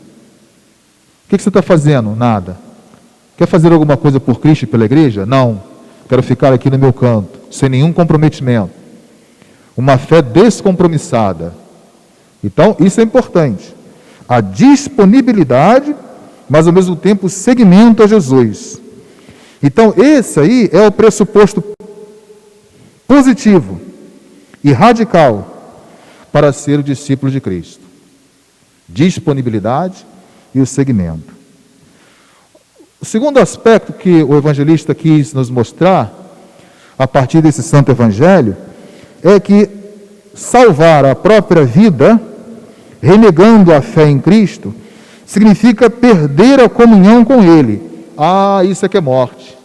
O que você está fazendo? Nada. Quer fazer alguma coisa por Cristo e pela igreja? Não. Quero ficar aqui no meu canto, sem nenhum comprometimento. Uma fé descompromissada. Então, isso é importante. A disponibilidade, mas ao mesmo tempo o seguimento a Jesus. Então, esse aí é o pressuposto positivo e radical para ser o discípulo de Cristo. Disponibilidade e o seguimento. O segundo aspecto que o evangelista quis nos mostrar, a partir desse santo evangelho, é que salvar a própria vida, renegando a fé em Cristo, significa perder a comunhão com Ele. Isso é que é morte.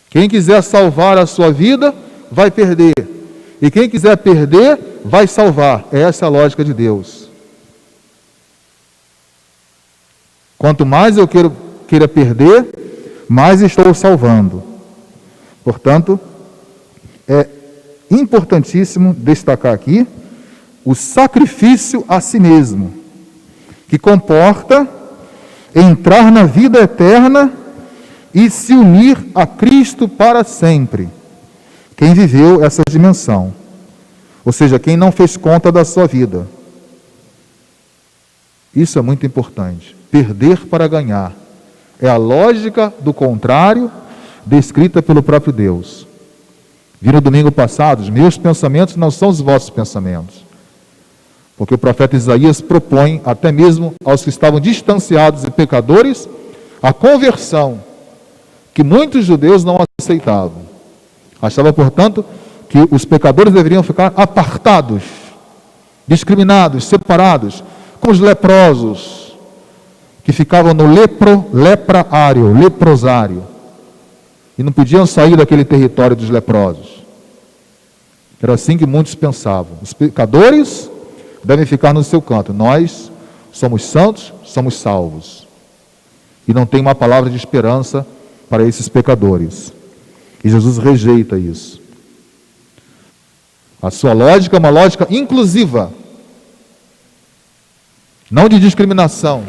Quem quiser salvar a sua vida, vai perder. E quem quiser perder, vai salvar. Essa é a lógica de Deus. Quanto mais eu queira perder, mais estou salvando. Portanto, é importantíssimo destacar aqui o sacrifício a si mesmo, que comporta entrar na vida eterna e se unir a Cristo para sempre. Quem viveu essa dimensão, ou seja, quem não fez conta da sua vida. Isso é muito importante. Perder para ganhar é a lógica do contrário descrita pelo próprio Deus. Vi no domingo passado, os meus pensamentos não são os vossos pensamentos. Porque o profeta Isaías propõe, até mesmo aos que estavam distanciados e pecadores, a conversão, que muitos judeus não aceitavam. Achava, portanto, que os pecadores deveriam ficar apartados, discriminados, separados, como os leprosos, que ficavam no leprosário, e não podiam sair daquele território dos leprosos. Era assim que muitos pensavam. Os pecadores devem ficar no seu canto. Nós somos santos, somos salvos. E não tem uma palavra de esperança para esses pecadores. E Jesus rejeita isso. A sua lógica é uma lógica inclusiva, não de discriminação,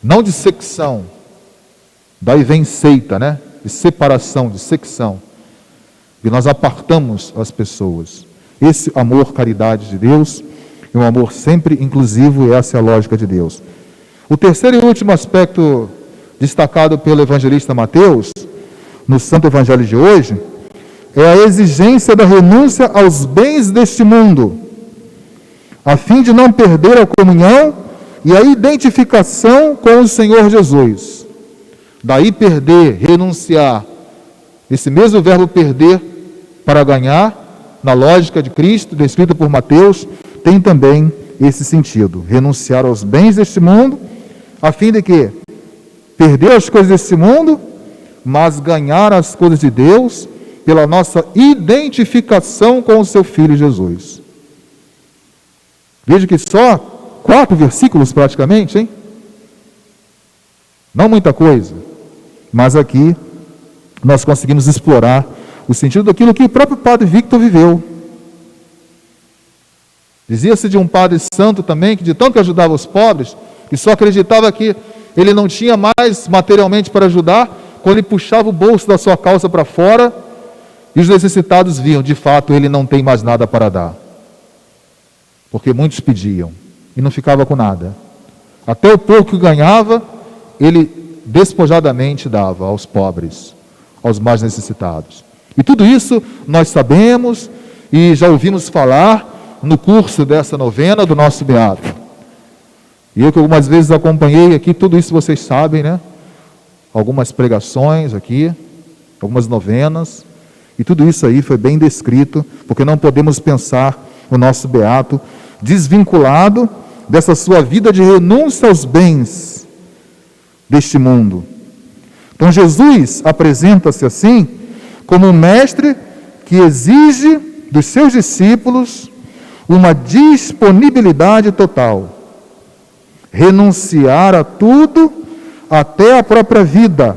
não de secção. Daí vem seita, né? De separação, de secção. E nós apartamos as pessoas. Esse amor, caridade de Deus, é um amor sempre inclusivo, e essa é a lógica de Deus. O terceiro e último aspecto destacado pelo evangelista Mateus, no Santo Evangelho de hoje, é a exigência da renúncia aos bens deste mundo, a fim de não perder a comunhão e a identificação com o Senhor Jesus. Daí perder, renunciar. Esse mesmo verbo perder para ganhar, na lógica de Cristo, descrita por Mateus, tem também esse sentido. Renunciar aos bens deste mundo, a fim de que perder as coisas deste mundo, mas ganhar as coisas de Deus pela nossa identificação com o seu Filho Jesus. Veja que só 4 versículos praticamente, hein? Não muita coisa, mas aqui nós conseguimos explorar o sentido daquilo que o próprio Padre Victor viveu. Dizia-se de um padre santo também, que de tanto que ajudava os pobres, que só acreditava que ele não tinha mais materialmente para ajudar, quando ele puxava o bolso da sua calça para fora, e os necessitados viam, de fato, ele não tem mais nada para dar. Porque muitos pediam, e não ficava com nada. Até o pouco que ganhava, ele despojadamente dava aos pobres, aos mais necessitados. E tudo isso nós sabemos e já ouvimos falar no curso dessa novena do nosso Beato. E eu que algumas vezes acompanhei aqui, tudo isso vocês sabem, né? Algumas pregações aqui, algumas novenas, e tudo isso aí foi bem descrito, porque não podemos pensar o nosso Beato desvinculado dessa sua vida de renúncia aos bens deste mundo. Então Jesus apresenta-se assim como um mestre que exige dos seus discípulos uma disponibilidade total. Renunciar a tudo, até a própria vida,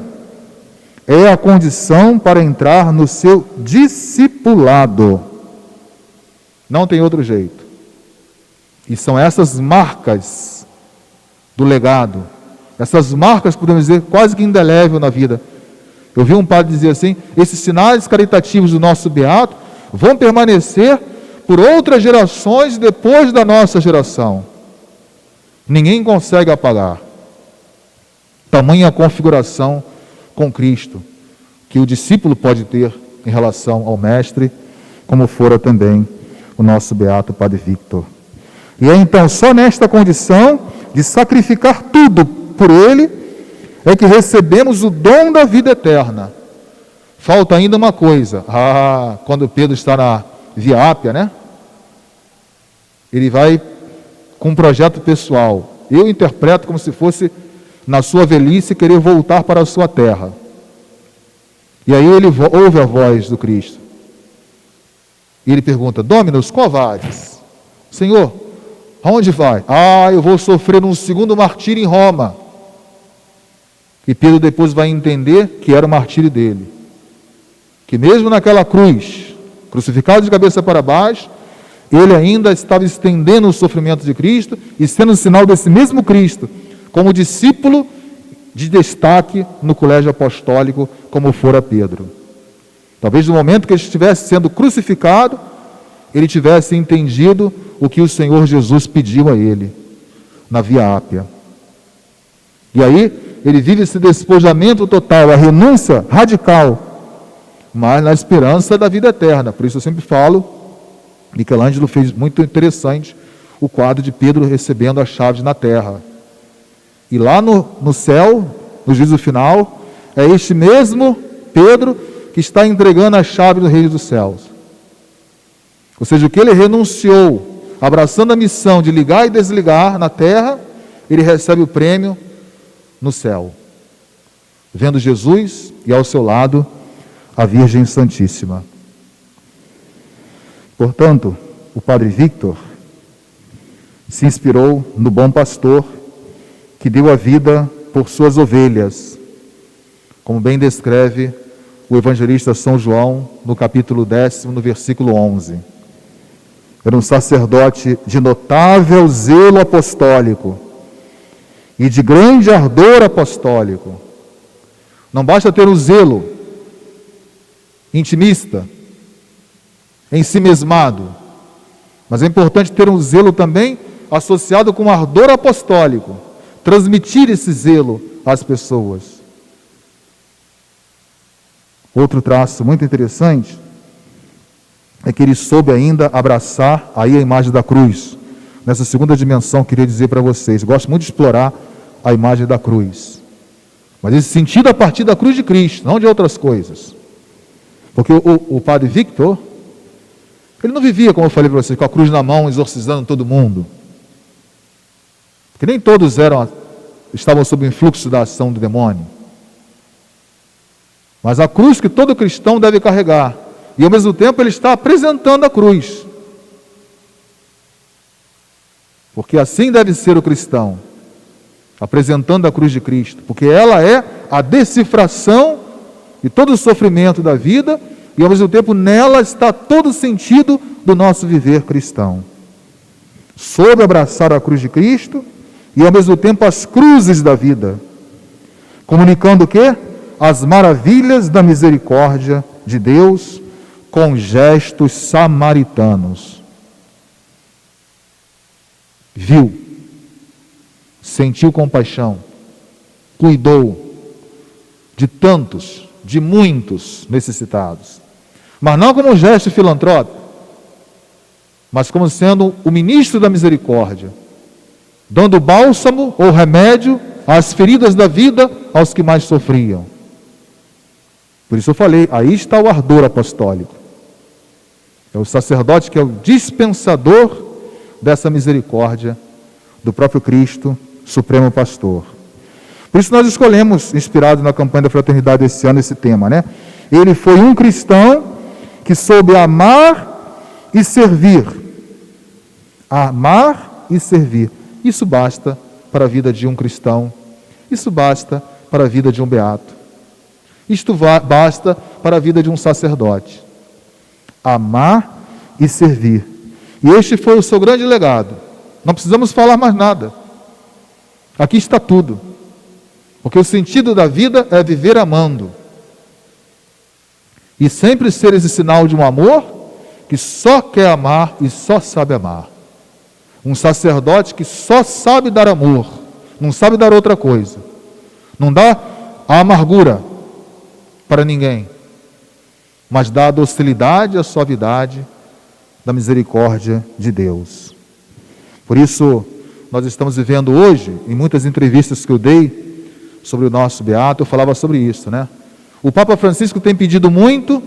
é a condição para entrar no seu discipulado. Não tem outro jeito. E são essas marcas do legado, essas marcas, podemos dizer, quase que indelével na vida. Eu vi um padre dizer assim: esses sinais caritativos do nosso Beato vão permanecer por outras gerações depois da nossa geração. Ninguém consegue apagar. Tamanha configuração com Cristo que o discípulo pode ter em relação ao Mestre, como fora também o nosso Beato Padre Victor. E é então só nesta condição de sacrificar tudo por Ele é que recebemos o dom da vida eterna. Falta ainda uma coisa. Quando Pedro está na Via Ápia, né? Ele vai com um projeto pessoal. Eu interpreto como se fosse, na sua velhice, querer voltar para a sua terra. E aí ele ouve a voz do Cristo. E ele pergunta: Dominus, qual vais? Senhor, aonde vai? Eu vou sofrer um segundo martírio em Roma. E Pedro depois vai entender que era o martírio dele. Que mesmo naquela cruz, crucificado de cabeça para baixo, ele ainda estava estendendo o sofrimento de Cristo e sendo sinal desse mesmo Cristo, como discípulo de destaque no colégio apostólico, como fora Pedro. Talvez no momento que ele estivesse sendo crucificado, ele tivesse entendido o que o Senhor Jesus pediu a ele, na Via Ápia. E aí, ele vive esse despojamento total, a renúncia radical, mas na esperança da vida eterna. Por isso eu sempre falo, Michelangelo fez muito interessante o quadro de Pedro recebendo as chaves na terra. E lá no céu, no juízo final, é este mesmo Pedro que está entregando as chaves do reino dos céus. Ou seja, o que ele renunciou, abraçando a missão de ligar e desligar na terra, ele recebe o prêmio no céu, vendo Jesus e ao seu lado a Virgem Santíssima. Portanto, o Padre Victor se inspirou no bom pastor que deu a vida por suas ovelhas, como bem descreve o evangelista São João no capítulo 10, no versículo 11. Era um sacerdote de notável zelo apostólico e de grande ardor apostólico. Não basta ter um zelo intimista, ensimesmado, mas é importante ter um zelo também associado com ardor apostólico, transmitir esse zelo às pessoas. Outro traço muito interessante é que ele soube ainda abraçar aí a imagem da cruz. Nessa segunda dimensão, queria dizer para vocês, gosto muito de explorar a imagem da cruz, mas esse sentido a partir da cruz de Cristo, não de outras coisas. Porque o Padre Victor, ele não vivia, como eu falei para vocês, com a cruz na mão, exorcizando todo mundo. Porque nem todos estavam sob o influxo da ação do demônio. Mas a cruz que todo cristão deve carregar. E ao mesmo tempo ele está apresentando a cruz. Porque assim deve ser o cristão, apresentando a cruz de Cristo. Porque ela é a decifração de todo o sofrimento da vida, e ao mesmo tempo nela está todo o sentido do nosso viver cristão. Soube abraçar a cruz de Cristo e ao mesmo tempo as cruzes da vida, comunicando o quê? As maravilhas da misericórdia de Deus com gestos samaritanos. Viu, sentiu compaixão, cuidou de tantos, de muitos necessitados, mas não como um gesto filantrópico, mas como sendo o ministro da misericórdia, dando bálsamo ou remédio às feridas da vida aos que mais sofriam. Por isso eu falei, aí está o ardor apostólico. É o sacerdote que é o dispensador dessa misericórdia do próprio Cristo, Supremo Pastor. Por isso nós escolhemos, inspirado na campanha da fraternidade esse ano, esse tema, né? Ele foi um cristão que soube amar e servir. Amar e servir. Isso basta para a vida de um cristão. Isso basta para a vida de um beato. Isto basta para a vida de um sacerdote. Amar e servir. E este foi o seu grande legado. Não precisamos falar mais nada. Aqui está tudo. Porque o sentido da vida é viver amando. E sempre ser esse sinal de um amor que só quer amar e só sabe amar. Um sacerdote que só sabe dar amor, não sabe dar outra coisa. Não dá a amargura para ninguém, mas dá a docilidade, a suavidade da misericórdia de Deus. Por isso, nós estamos vivendo hoje, em muitas entrevistas que eu dei sobre o nosso beato, eu falava sobre isso, né? O Papa Francisco tem pedido muito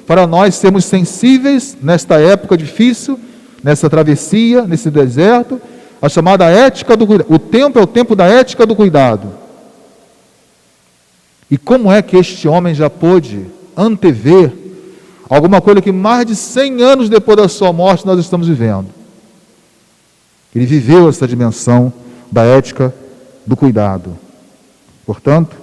para nós sermos sensíveis nesta época difícil, nessa travessia, nesse deserto, a chamada ética do cuidado. O tempo é o tempo da ética do cuidado. E como é que este homem já pôde antever alguma coisa que mais de 100 anos depois da sua morte nós estamos vivendo? Ele viveu essa dimensão da ética do cuidado. Portanto,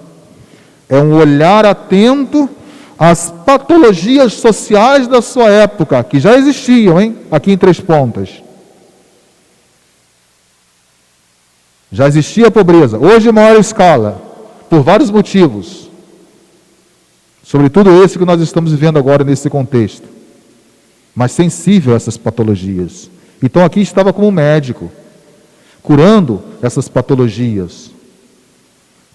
é um olhar atento às patologias sociais da sua época, que já existiam, hein? Aqui em Três Pontas. Já existia a pobreza, hoje em maior escala, por vários motivos, sobretudo esse que nós estamos vivendo agora nesse contexto, mas sensível a essas patologias. Então aqui estava como médico, curando essas patologias.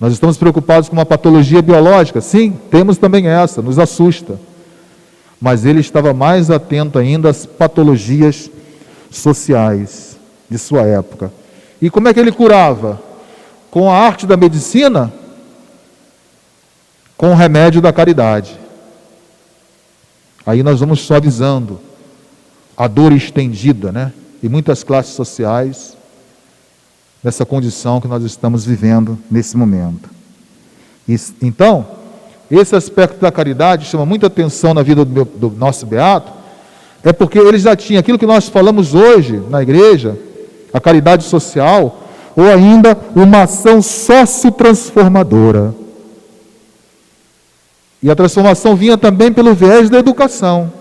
Nós estamos preocupados com uma patologia biológica, sim, temos também essa, nos assusta. Mas ele estava mais atento ainda às patologias sociais de sua época. E como é que ele curava? Com a arte da medicina, com o remédio da caridade. Aí nós vamos suavizando a dor estendida, né? Em muitas classes sociais, nessa condição que nós estamos vivendo nesse momento. Então, esse aspecto da caridade chama muita atenção na vida do nosso beato, é porque ele já tinha aquilo que nós falamos hoje na igreja, a caridade social, ou ainda uma ação sociotransformadora. E a transformação vinha também pelo viés da educação,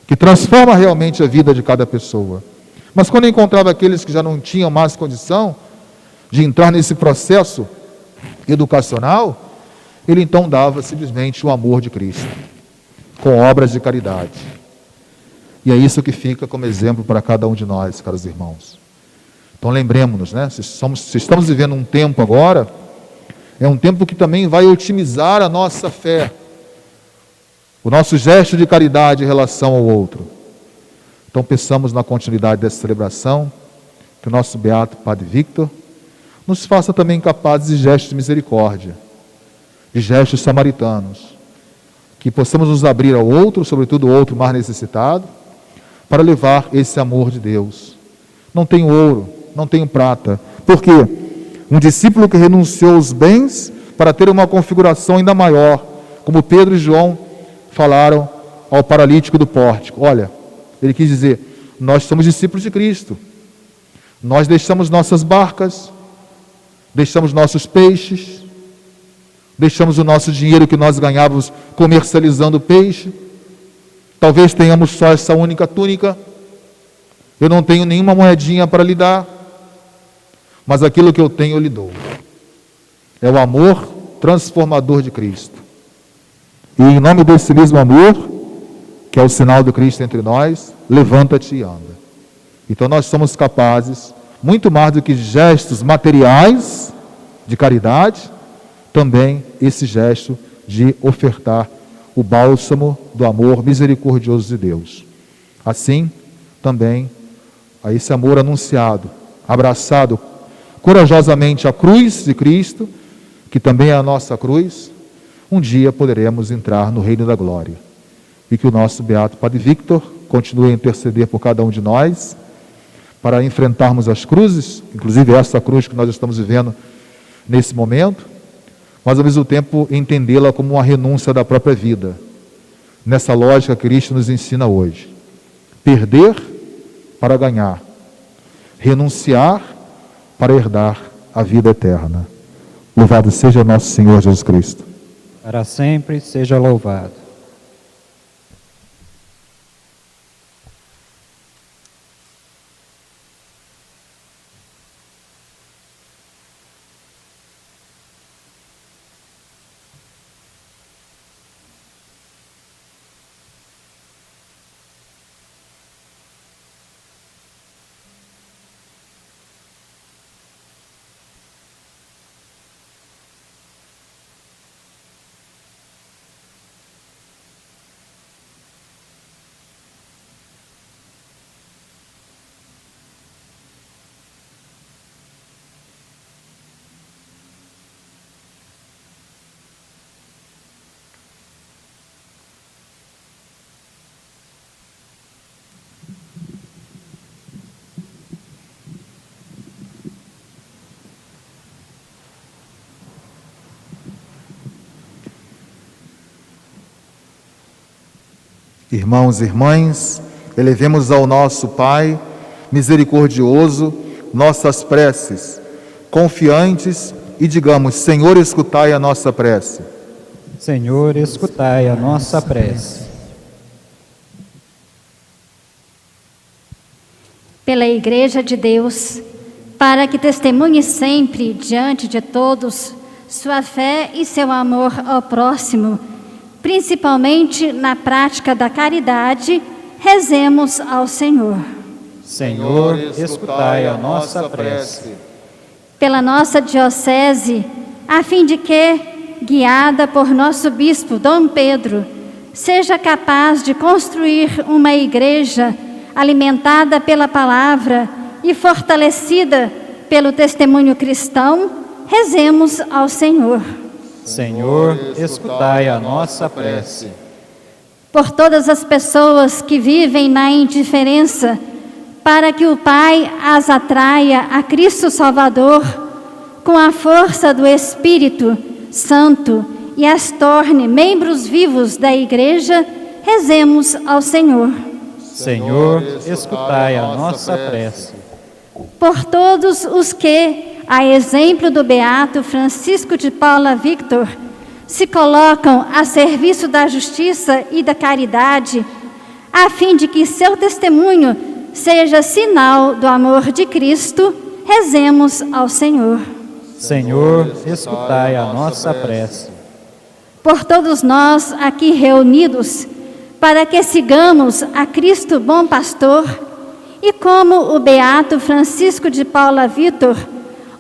que transforma realmente a vida de cada pessoa. Mas quando encontrava aqueles que já não tinham mais condição de entrar nesse processo educacional, ele então dava simplesmente o amor de Cristo, com obras de caridade. E é isso que fica como exemplo para cada um de nós, caros irmãos. Então lembremos-nos, né? Se estamos vivendo um tempo agora, é um tempo que também vai otimizar a nossa fé, o nosso gesto de caridade em relação ao outro. Então pensamos na continuidade dessa celebração, que o nosso beato Padre Victor nos faça também capazes de gestos de misericórdia, de gestos samaritanos, que possamos nos abrir ao outro, sobretudo ao outro mais necessitado, para levar esse amor de Deus. Não tenho ouro, não tenho prata. Por quê? Um discípulo que renunciou aos bens para ter uma configuração ainda maior, como Pedro e João falaram ao paralítico do pórtico. Olha, ele quis dizer, nós somos discípulos de Cristo. Nós deixamos nossas barcas, deixamos nossos peixes, deixamos o nosso dinheiro que nós ganhávamos comercializando peixe. Talvez tenhamos só essa única túnica. Eu não tenho nenhuma moedinha para lhe dar, mas aquilo que eu tenho eu lhe dou. É o amor transformador de Cristo. E em nome desse mesmo amor, que é o sinal do Cristo entre nós, levanta-te e anda. Então nós somos capazes, muito mais do que gestos materiais de caridade, também esse gesto de ofertar o bálsamo do amor misericordioso de Deus. Assim, também, a esse amor anunciado, abraçado corajosamente à cruz de Cristo, que também é a nossa cruz, um dia poderemos entrar no reino da glória. E que o nosso beato Padre Victor continue a interceder por cada um de nós, para enfrentarmos as cruzes, inclusive essa cruz que nós estamos vivendo nesse momento, mas ao mesmo tempo entendê-la como uma renúncia da própria vida, nessa lógica que Cristo nos ensina hoje. Perder para ganhar, renunciar para herdar a vida eterna. Louvado seja nosso Senhor Jesus Cristo. Para sempre seja louvado. Irmãos e irmãs, elevemos ao nosso Pai misericordioso nossas preces, confiantes, e digamos: Senhor, escutai a nossa prece. Senhor, escutai a nossa prece. Pela Igreja de Deus, para que testemunhe sempre diante de todos sua fé e seu amor ao próximo, principalmente na prática da caridade, rezemos ao Senhor. Senhor, escutai a nossa prece. Pela nossa diocese, a fim de que, guiada por nosso bispo Dom Pedro, seja capaz de construir uma igreja alimentada pela palavra e fortalecida pelo testemunho cristão, rezemos ao Senhor. Senhor, escutai a nossa prece. Por todas as pessoas que vivem na indiferença, para que o Pai as atraia a Cristo Salvador com a força do Espírito Santo e as torne membros vivos da Igreja, rezemos ao Senhor. Senhor, escutai a nossa prece. Por todos os que, a exemplo do beato Francisco de Paula Victor, se colocam a serviço da justiça e da caridade, a fim de que seu testemunho seja sinal do amor de Cristo, rezemos ao Senhor. Senhor, escutai a nossa prece. Por todos nós aqui reunidos, para que sigamos a Cristo bom pastor e, como o beato Francisco de Paula Victor,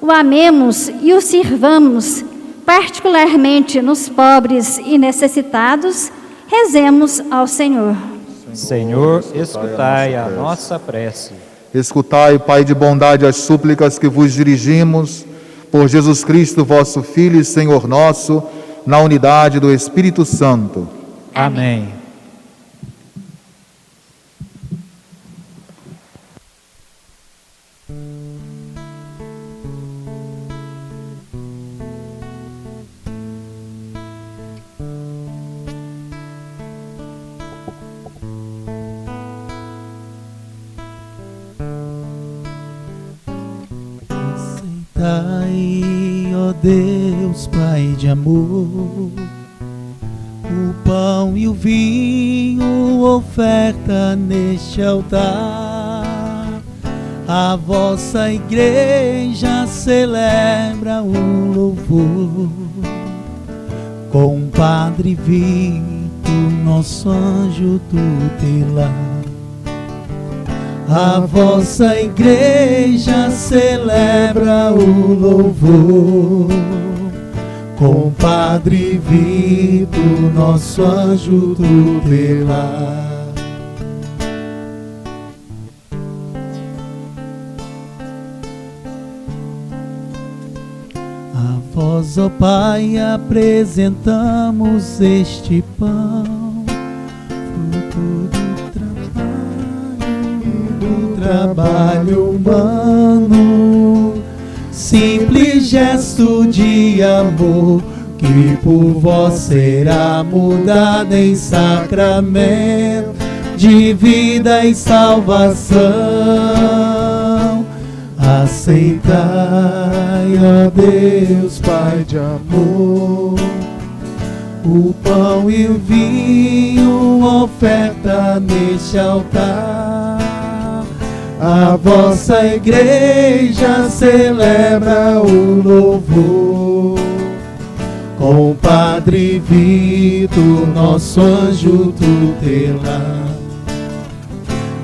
o amemos e o sirvamos, particularmente nos pobres e necessitados, rezemos ao Senhor. Senhor, escutai a nossa prece. Escutai, Pai de bondade, as súplicas que vos dirigimos, por Jesus Cristo, vosso Filho e Senhor nosso, na unidade do Espírito Santo. Amém. Aceitai, ó Deus, Pai de amor, o pão e o vinho, oferta neste altar. A vossa igreja celebra o louvor, com Padre Vitor, nosso anjo tutelar. A vossa igreja celebra o louvor, com Padre Vitor, nosso anjo tutelar. A vós, ó Pai, apresentamos este pão, fruto do trabalho humano, simples gesto de amor, que por vós será mudado em sacramento de vida e salvação. Aceitai, ó Deus, Pai de amor, o pão e o vinho, oferta neste altar. A vossa igreja celebra o louvor, com Padre Vitor, nosso anjo tutelar.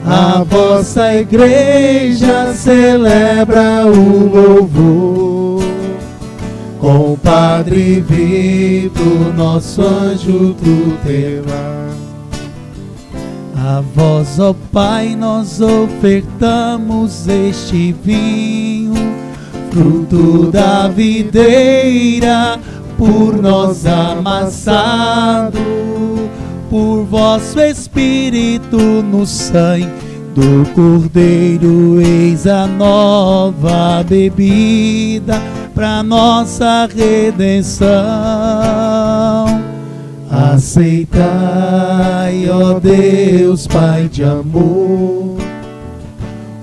A vossa igreja celebra o louvor, com Padre Vitor, nosso anjo tutelar. A vós, ó Pai, nós ofertamos este vinho, fruto da videira, por nós amassado, por vosso Espírito no sangue do Cordeiro. Eis a nova bebida para nossa redenção. Aceitai, ó Deus, Pai de amor,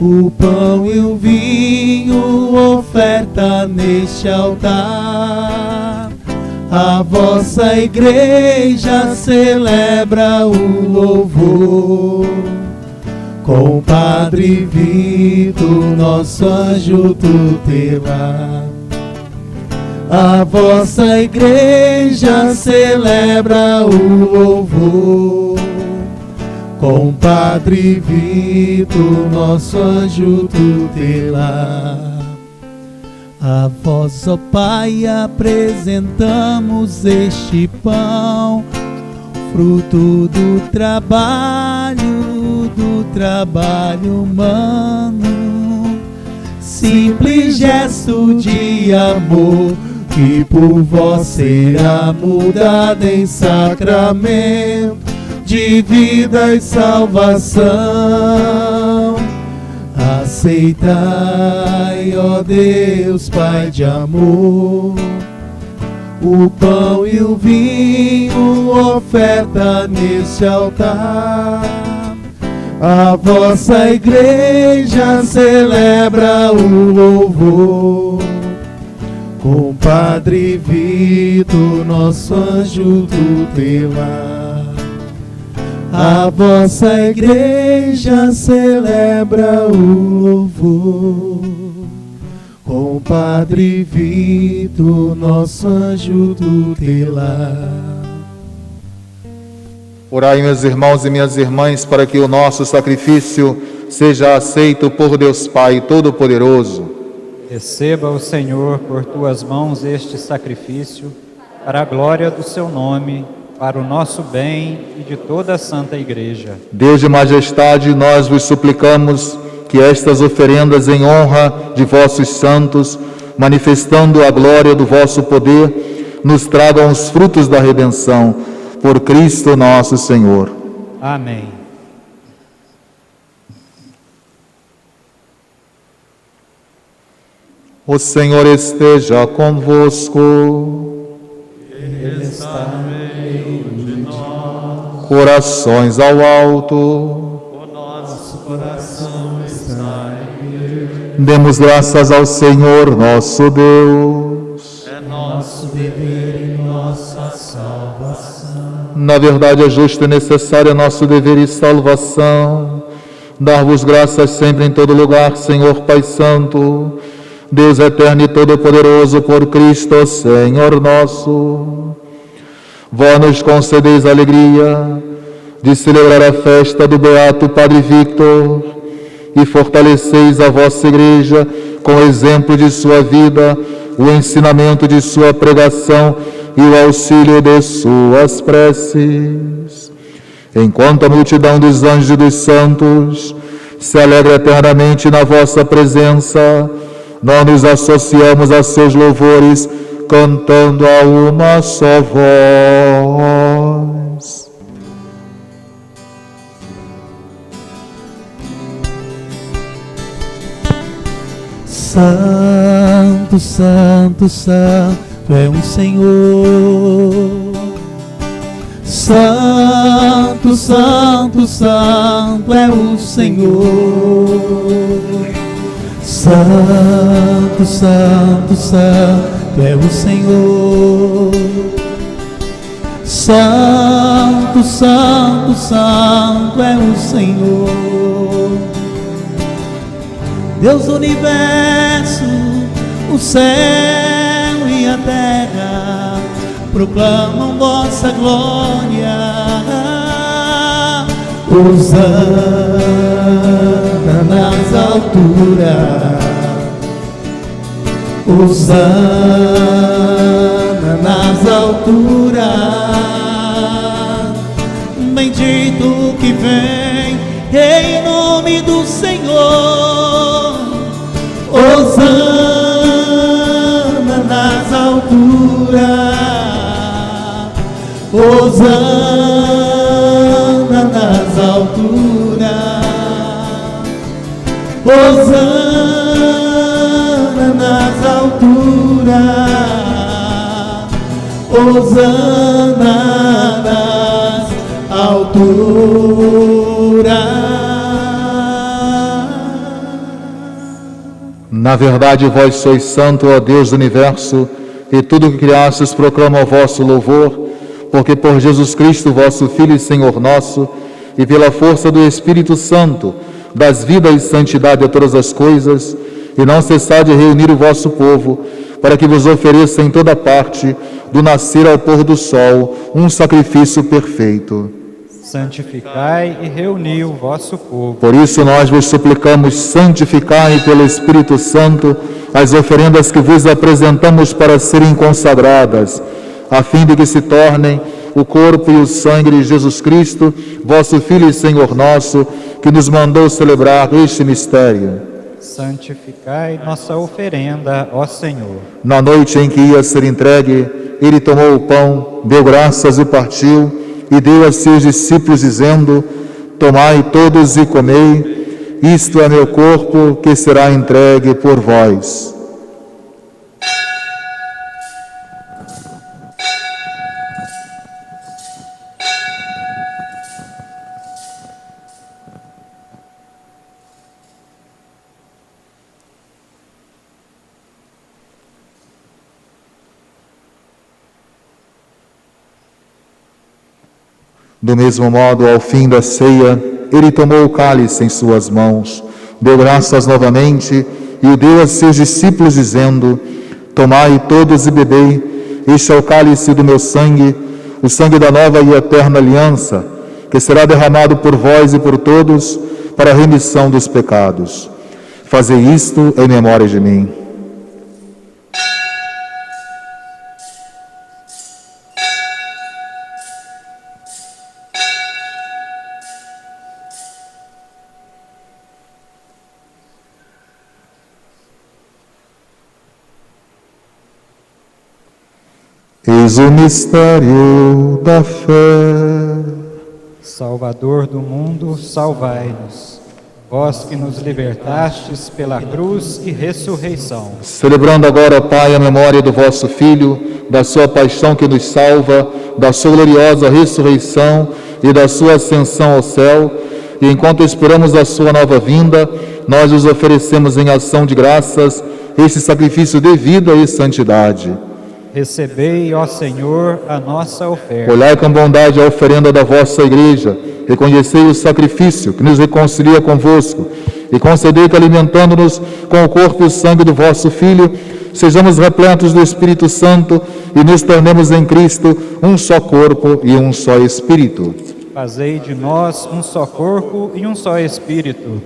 o pão e o vinho, oferta neste altar. A vossa igreja celebra o louvor, com Padre Vitor, nosso anjo tutelar. A vossa igreja celebra o louvor. Com Padre Vitor, nosso anjo tutelar. A vós, ó Pai, apresentamos este pão, fruto do trabalho humano, simples gesto de amor, que por vós será mudado em sacramento de vida e salvação. Aceitai, ó Deus, Pai de amor, o pão e o vinho, oferta neste altar. A vossa igreja celebra o louvor. Com Padre Vitor, nosso anjo tutelar. A vossa igreja celebra o louvor. Com Padre Vitor, nosso anjo tutelar. Orai, meus irmãos e minhas irmãs, para que o nosso sacrifício seja aceito por Deus Pai Todo-Poderoso. Receba o Senhor por tuas mãos este sacrifício, para a glória do seu nome, para o nosso bem e de toda a Santa Igreja. Deus de majestade, nós vos suplicamos que estas oferendas em honra de vossos santos, manifestando a glória do vosso poder, nos tragam os frutos da redenção. Por Cristo nosso Senhor. Amém. O Senhor esteja convosco. Ele está no meio de nós. Corações ao alto. O nosso coração está em Deus. Demos graças ao Senhor nosso Deus. É nosso dever e nossa salvação. Na verdade é justo e necessário nosso dever e salvação dar-vos graças sempre em todo lugar, Senhor Pai Santo, Deus eterno e todo-poderoso, por Cristo Senhor nosso. Vós nos concedeis a alegria de celebrar a festa do Beato Padre Victor e fortaleceis a vossa Igreja com o exemplo de sua vida, o ensinamento de sua pregação e o auxílio de suas preces. Enquanto a multidão dos anjos e dos santos se alegra eternamente na vossa presença, nós nos associamos a seus louvores, cantando a uma só voz. Santo, Santo, Santo é o Senhor. Santo, Santo, Santo é o Senhor. Santo, Santo, Santo é o Senhor. Santo, Santo, Santo é o Senhor. Deus do universo, o céu e a terra proclamam vossa glória. Hosana nas alturas, Hosana nas alturas. Bendito que vem em nome do Senhor. Hosana nas alturas, Hosana nas alturas, Hosana nas alturas, Hosana nas alturas. Na verdade, vós sois santo, ó Deus do universo, e tudo o que criastes proclama o vosso louvor, porque por Jesus Cristo, vosso Filho e Senhor nosso, e pela força do Espírito Santo, das vida e santidade a todas as coisas, e não cessar de reunir o vosso povo, para que vos ofereça em toda parte, do nascer ao pôr do sol, um sacrifício perfeito. Santificai e reuni o vosso povo. Por isso nós vos suplicamos, santificai pelo Espírito Santo as oferendas que vos apresentamos para serem consagradas, a fim de que se tornem o corpo e o sangue de Jesus Cristo, vosso Filho e Senhor nosso, que nos mandou celebrar este mistério. Santificai nossa oferenda, ó Senhor. Na noite em que ia ser entregue, ele tomou o pão, deu graças e partiu, e deu a seus discípulos, dizendo: tomai todos e comei, isto é meu corpo que será entregue por vós. Do mesmo modo, ao fim da ceia, ele tomou o cálice em suas mãos, deu graças novamente e o deu a seus discípulos, dizendo: tomai todos e bebei, este é o cálice do meu sangue, o sangue da nova e eterna aliança, que será derramado por vós e por todos para a remissão dos pecados. Fazei isto em memória de mim. Eis o mistério da fé. Salvador do mundo, salvai-nos. Vós que nos libertastes pela cruz e ressurreição. Celebrando agora, Pai, a memória do vosso Filho, da sua paixão que nos salva, da sua gloriosa ressurreição e da sua ascensão ao céu, e enquanto esperamos a sua nova vinda, nós os oferecemos em ação de graças este sacrifício de vida e santidade. Recebei, ó Senhor, a nossa oferta. Olhai com bondade a oferenda da vossa Igreja, reconhecei o sacrifício que nos reconcilia convosco, e concedei que, alimentando-nos com o corpo e o sangue do vosso Filho, sejamos repletos do Espírito Santo e nos tornemos em Cristo um só corpo e um só Espírito. Fazei de nós um só corpo e um só Espírito.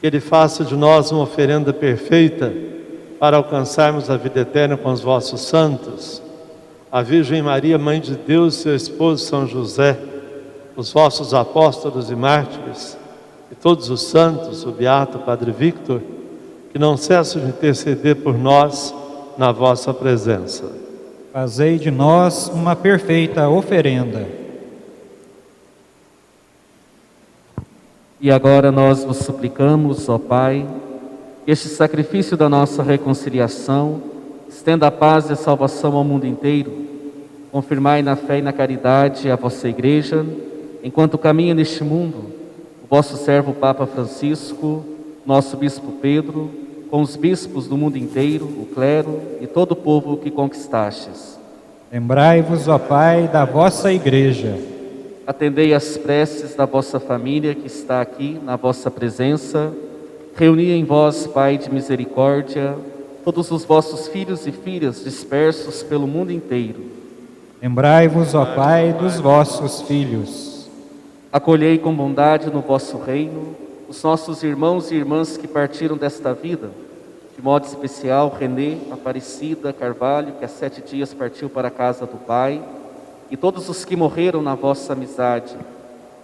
Que Ele faça de nós uma oferenda perfeita para alcançarmos a vida eterna com os vossos santos, a Virgem Maria, Mãe de Deus, seu esposo São José, os vossos apóstolos e mártires, e todos os santos, o beato Padre Victor, que não cessam de interceder por nós na vossa presença. Fazei de nós uma perfeita oferenda. E agora nós vos suplicamos, ó Pai, este sacrifício da nossa reconciliação estenda a paz e a salvação ao mundo inteiro. Confirmai na fé e na caridade a vossa Igreja, enquanto caminha neste mundo, o vosso servo Papa Francisco, nosso Bispo Pedro, com os bispos do mundo inteiro, o clero e todo o povo que conquistastes. Lembrai-vos, ó Pai, da vossa Igreja. Atendei as preces da vossa família que está aqui na vossa presença. Reuni em vós, Pai de misericórdia, todos os vossos filhos e filhas dispersos pelo mundo inteiro. Lembrai-vos, ó Pai, dos vossos filhos. Acolhei com bondade no vosso reino os nossos irmãos e irmãs que partiram desta vida, de modo especial Renê, Aparecida, Carvalho, que há 7 dias partiu para a casa do Pai, e todos os que morreram na vossa amizade.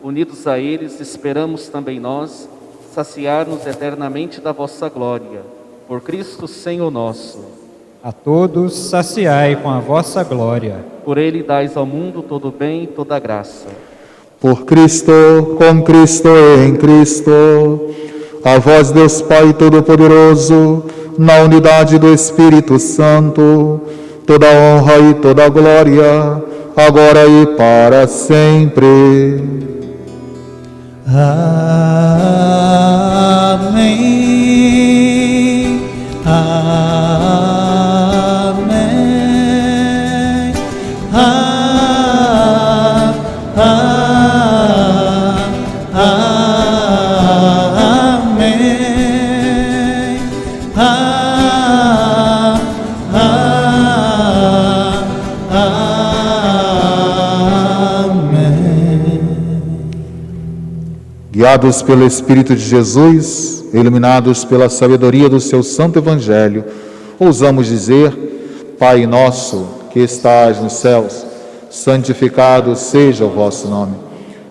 Unidos a eles, esperamos também nós saciar-nos eternamente da vossa glória. Por Cristo Senhor nosso. A todos saciai com a vossa glória. Por Ele dais ao mundo todo o bem e toda a graça. Por Cristo, com Cristo e em Cristo, a vós Deus Pai Todo-Poderoso, na unidade do Espírito Santo, toda honra e toda glória, agora e para sempre. Amém. Amém. Amém. Guiados pelo Espírito de Jesus, iluminados pela sabedoria do seu santo Evangelho, ousamos dizer: Pai nosso, que estás nos céus, santificado seja o vosso nome.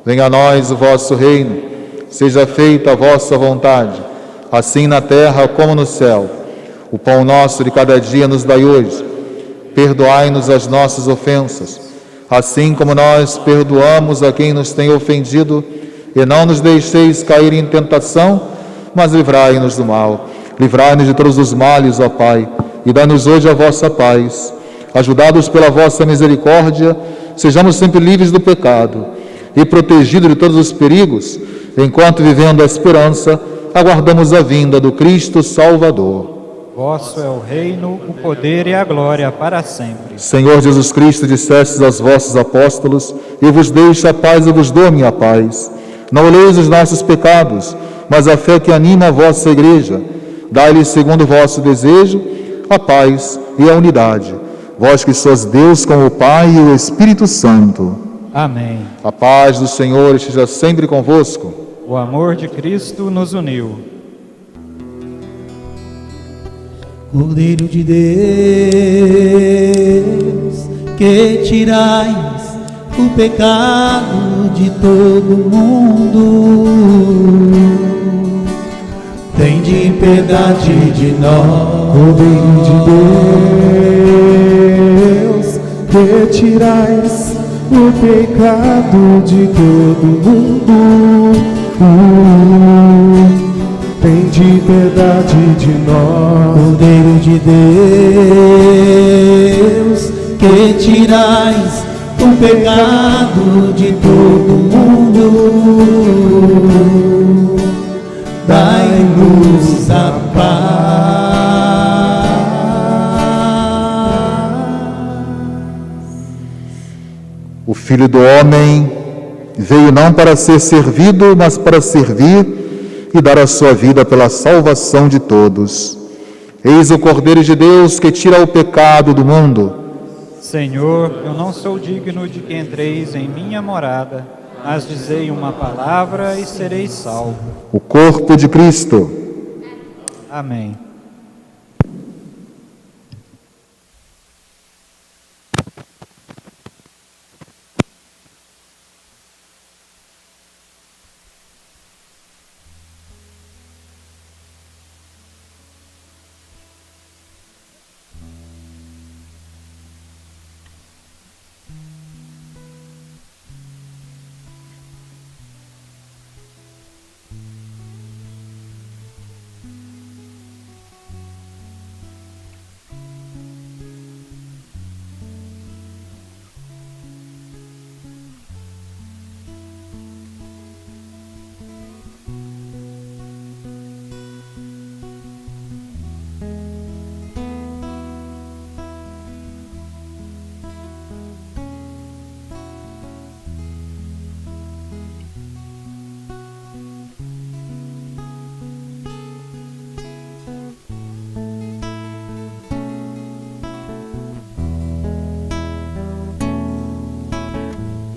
Venha a nós o vosso reino, seja feita a vossa vontade, assim na terra como no céu. O pão nosso de cada dia nos dai hoje. Perdoai-nos as nossas ofensas, assim como nós perdoamos a quem nos tem ofendido, e não nos deixeis cair em tentação, mas livrai-nos do mal. Livrai-nos de todos os males, ó Pai, e dai-nos hoje a vossa paz. Ajudados pela vossa misericórdia, sejamos sempre livres do pecado e protegidos de todos os perigos, enquanto, vivendo a esperança, aguardamos a vinda do Cristo Salvador. Vosso é o reino, o poder e a glória para sempre. Senhor Jesus Cristo, dissestes aos vossos apóstolos: eu vos deixo a paz, eu vos dou a minha paz. Não olheis os nossos pecados, mas a fé que anima a vossa igreja. Dai-lhe, segundo o vosso desejo, a paz e a unidade. Vós que sois Deus com o Pai e o Espírito Santo. Amém. A paz do Senhor esteja sempre convosco. O amor de Cristo nos uniu. Cordeiro de Deus, que tirais o pecado de todo mundo, tende piedade de nós. Cordeiro de Deus, que tirais o pecado de todo mundo, tende piedade de nós. Cordeiro de Deus, que tirais o pecado de todo mundo, dai-nos a paz. O Filho do Homem veio não para ser servido, mas para servir e dar a sua vida pela salvação de todos. Eis o Cordeiro de Deus que tira o pecado do mundo. Senhor, eu não sou digno de que entreis em minha morada, mas dizei uma palavra e serei salvo. O corpo de Cristo. Amém.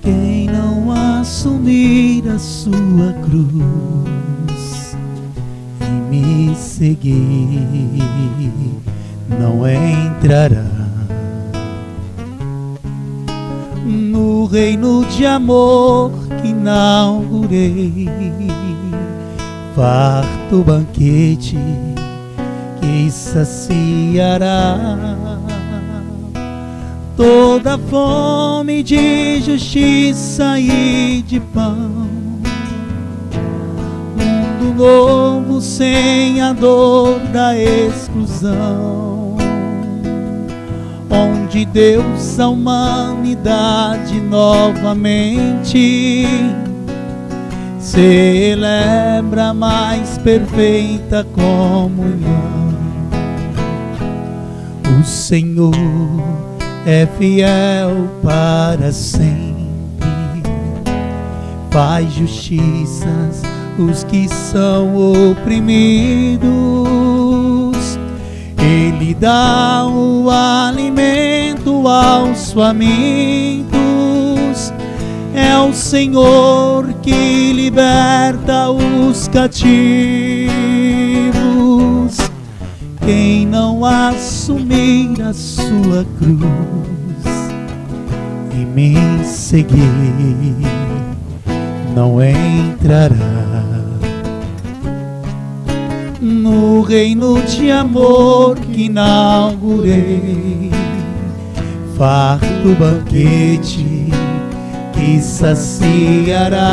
Quem não assumir a sua cruz e me seguir, não entrará no reino de amor que inaugurei. Farto banquete que saciará toda fome de justiça e de pão. Mundo novo sem a dor da exclusão, onde Deus a humanidade novamente celebra a mais perfeita comunhão. O Senhor é fiel para sempre, faz justiças os que são oprimidos. Ele dá o alimento aos famintos É o Senhor que liberta os cativos. Quem não assumir a sua cruz e me seguir, não entrará no reino de amor que inaugurei. Farto banquete que saciará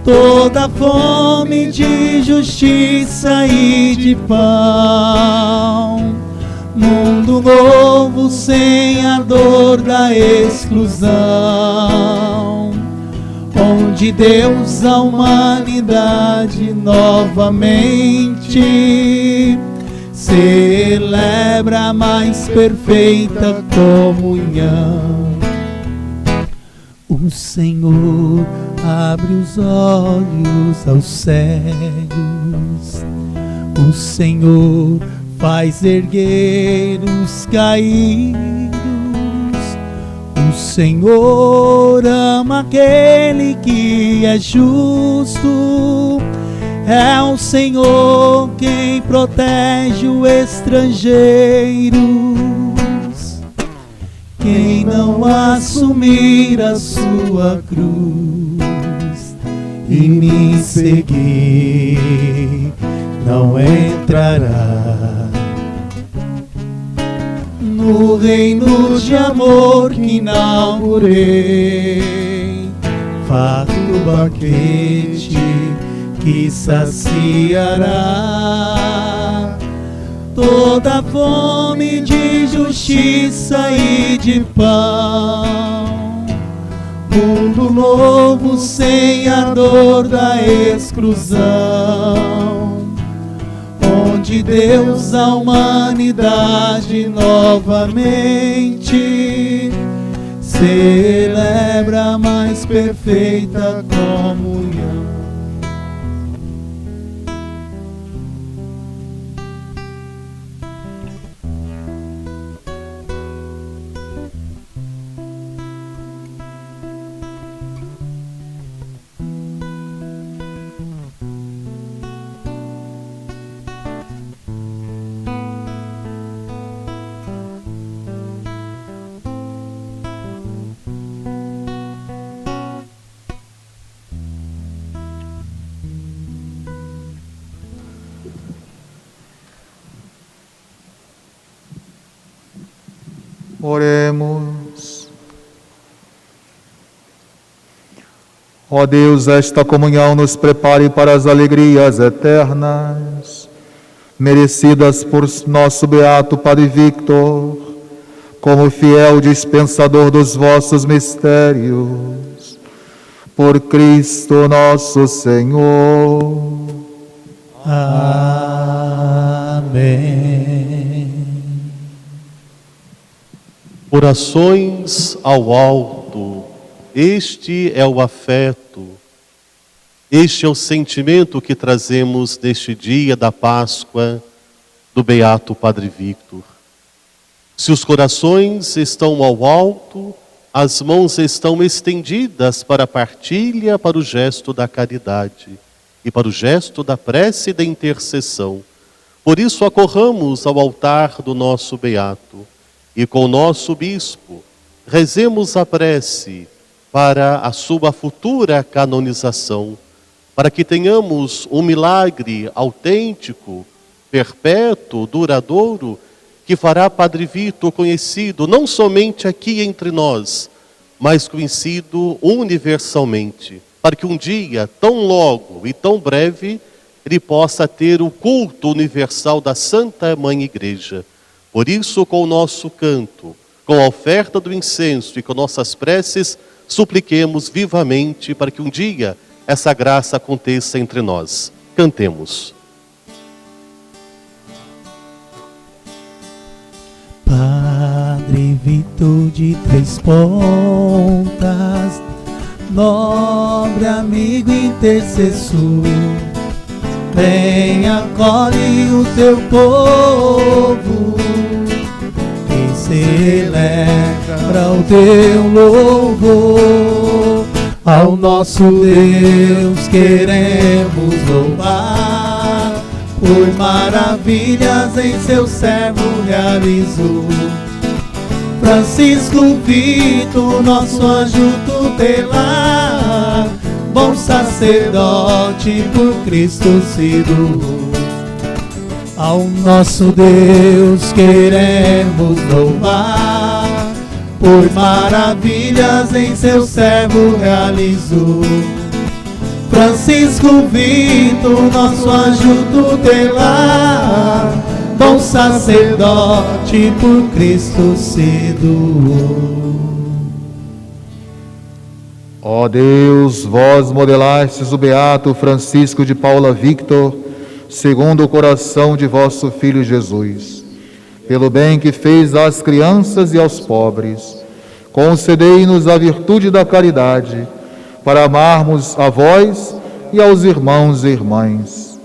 toda fome de justiça e de pão. Mundo novo sem a dor da exclusão, onde Deus a humanidade novamente celebra a mais perfeita comunhão. O Senhor abre os olhos aos cegos, o Senhor faz erguer os caídos, o Senhor ama aquele que é justo. É o Senhor quem protege o estrangeiro. Quem não assumir a sua cruz e me seguir, não entrará no reino de amor que inaugurei. Farto banquete que saciará toda fome de justiça e de pão. Mundo novo sem a dor da exclusão, onde Deus a humanidade novamente celebra a mais perfeita comunhão. Oremos. Ó Deus, esta comunhão nos prepare para as alegrias eternas, merecidas por nosso beato Padre Victor, como fiel dispensador dos vossos mistérios. Por Cristo nosso Senhor. Amém. Orações ao alto, este é o afeto, este é o sentimento que trazemos neste dia da Páscoa do Beato Padre Victor. Se os corações estão ao alto, as mãos estão estendidas para a partilha, para o gesto da caridade e para o gesto da prece e da intercessão. Por isso acorramos ao altar do nosso Beato. E com o nosso bispo, rezemos a prece para a sua futura canonização, para que tenhamos um milagre autêntico, perpétuo, duradouro, que fará Padre Victor conhecido não somente aqui entre nós, mas conhecido universalmente, para que um dia, tão logo e tão breve, ele possa ter o culto universal da Santa Mãe Igreja. Por isso, com o nosso canto, com a oferta do incenso e com nossas preces, supliquemos vivamente para que um dia essa graça aconteça entre nós. Cantemos. Padre Victor de Três Pontas, nobre amigo intercessor, vem, acolhe o teu povo e celebra para o teu louvor. Ao nosso Deus queremos louvar, por maravilhas em seu servo realizou. Francisco Vito, nosso anjo tutelar, bom sacerdote por Cristo se doou. Ao nosso Deus queremos louvar, por maravilhas em seu servo realizou. Francisco Vito, nosso anjo tutelar, bom sacerdote por Cristo se doou. Ó Deus, vós modelastes o beato Francisco de Paula Victor, segundo o coração de vosso Filho Jesus. Pelo bem que fez às crianças e aos pobres, concedei-nos a virtude da caridade, para amarmos a vós e aos irmãos e irmãs.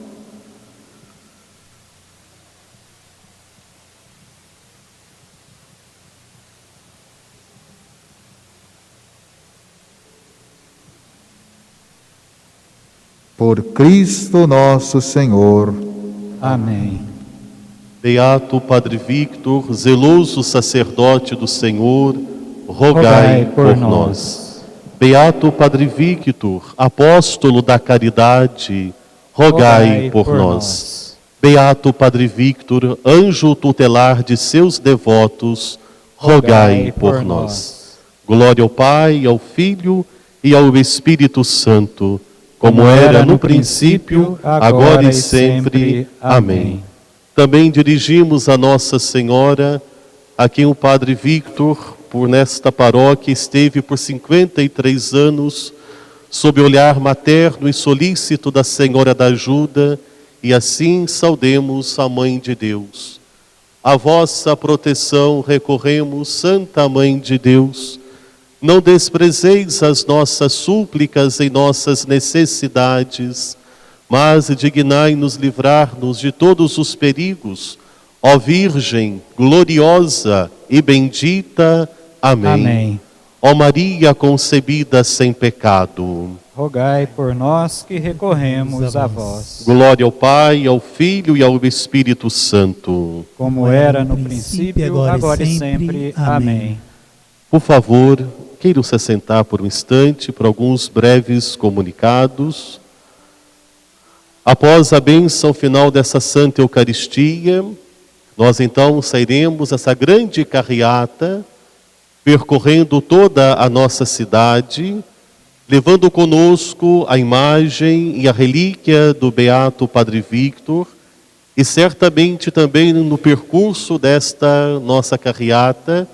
Por Cristo nosso Senhor. Amém. Beato Padre Victor, zeloso sacerdote do Senhor, rogai por nós. Beato Padre Victor, apóstolo da caridade, rogai por nós. Beato Padre Victor, anjo tutelar de seus devotos, rogai por nós. Glória ao Pai, ao Filho e ao Espírito Santo, como era no princípio, agora e sempre. Amém. Também dirigimos a Nossa Senhora, a quem o Padre Victor, por nesta paróquia, esteve por 53 anos, sob o olhar materno e solícito da Senhora da Ajuda, e assim saudemos a Mãe de Deus. A vossa proteção recorremos, Santa Mãe de Deus. Não desprezeis as nossas súplicas em nossas necessidades, mas dignai-nos livrar-nos de todos os perigos, ó Virgem gloriosa e bendita. Amém. Amém. Ó Maria concebida sem pecado, Rogai por nós que recorremos a vós. glória ao Pai, ao Filho e ao Espírito Santo. Como era no princípio, agora e sempre. Amém. Por favor, queiram se assentar por um instante para alguns breves comunicados. Após a bênção final dessa Santa Eucaristia, nós então sairemos essa grande carreata, percorrendo toda a nossa cidade, levando conosco a imagem e a relíquia do Beato Padre Victor, e certamente também no percurso desta nossa carreata,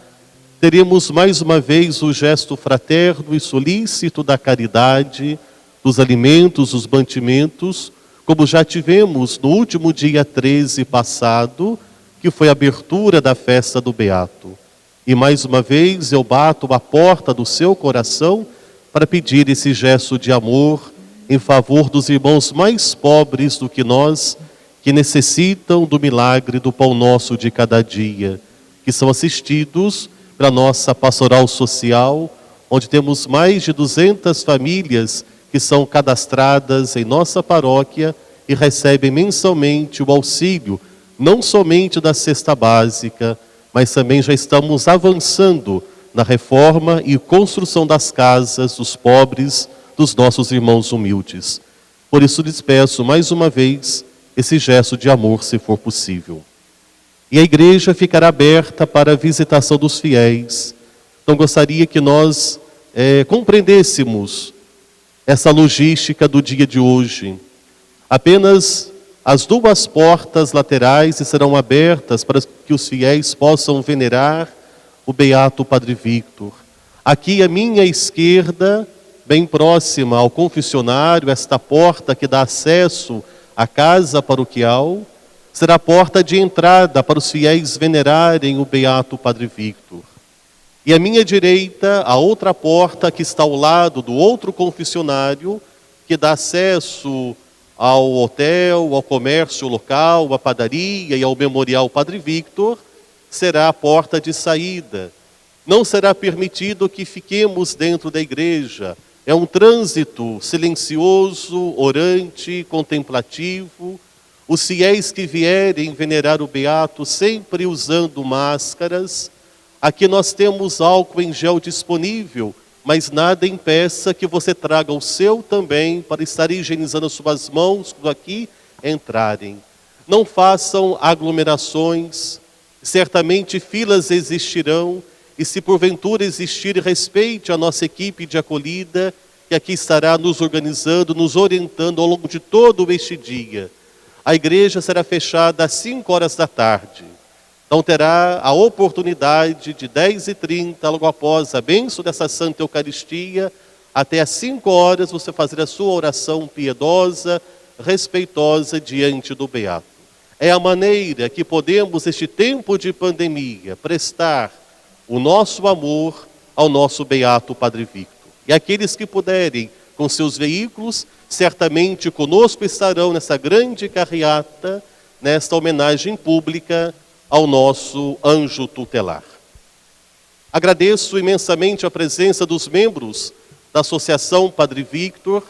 teremos mais uma vez o gesto fraterno e solícito da caridade, dos alimentos, dos mantimentos, como já tivemos no último dia 13 passado, que foi a abertura da festa do Beato. E mais uma vez eu bato a porta do seu coração para pedir esse gesto de amor em favor dos irmãos mais pobres do que nós, que necessitam do milagre do pão nosso de cada dia, que são assistidos pela nossa pastoral social, onde temos mais de 200 famílias que são cadastradas em nossa paróquia e recebem mensalmente o auxílio, não somente da cesta básica, mas também já estamos avançando na reforma e construção das casas dos pobres, dos nossos irmãos humildes. Por isso lhes peço mais uma vez esse gesto de amor, se for possível. E a igreja ficará aberta para a visitação dos fiéis. Então gostaria que nós compreendêssemos essa logística do dia de hoje. Apenas as 2 portas laterais serão abertas para que os fiéis possam venerar o Beato Padre Victor. Aqui à minha esquerda, bem próxima ao confessionário, esta porta que dá acesso à casa paroquial, será a porta de entrada para os fiéis venerarem o Beato Padre Victor. E à minha direita, a outra porta que está ao lado do outro confessionário, que dá acesso ao hotel, ao comércio local, à padaria e ao Memorial Padre Victor, será a porta de saída. Não será permitido que fiquemos dentro da igreja. É um trânsito silencioso, orante, contemplativo. Os fiéis que vierem venerar o Beato sempre usando máscaras. Aqui nós temos álcool em gel disponível, mas nada impeça que você traga o seu também para estar higienizando as suas mãos quando aqui entrarem. Não façam aglomerações, certamente filas existirão, e se porventura existir, respeite a nossa equipe de acolhida, que aqui estará nos organizando, nos orientando ao longo de todo este dia. A igreja será fechada às 5 horas da tarde. Então terá a oportunidade de 10h30, logo após a bênção dessa Santa Eucaristia, até às 5 horas você fazer a sua oração piedosa, respeitosa diante do Beato. É a maneira que podemos, neste tempo de pandemia, prestar o nosso amor ao nosso Beato Padre Victor. E aqueles que puderem, com seus veículos, certamente conosco estarão nessa grande carreata, nesta homenagem pública ao nosso anjo tutelar. Agradeço imensamente a presença dos membros da Associação Padre Victor,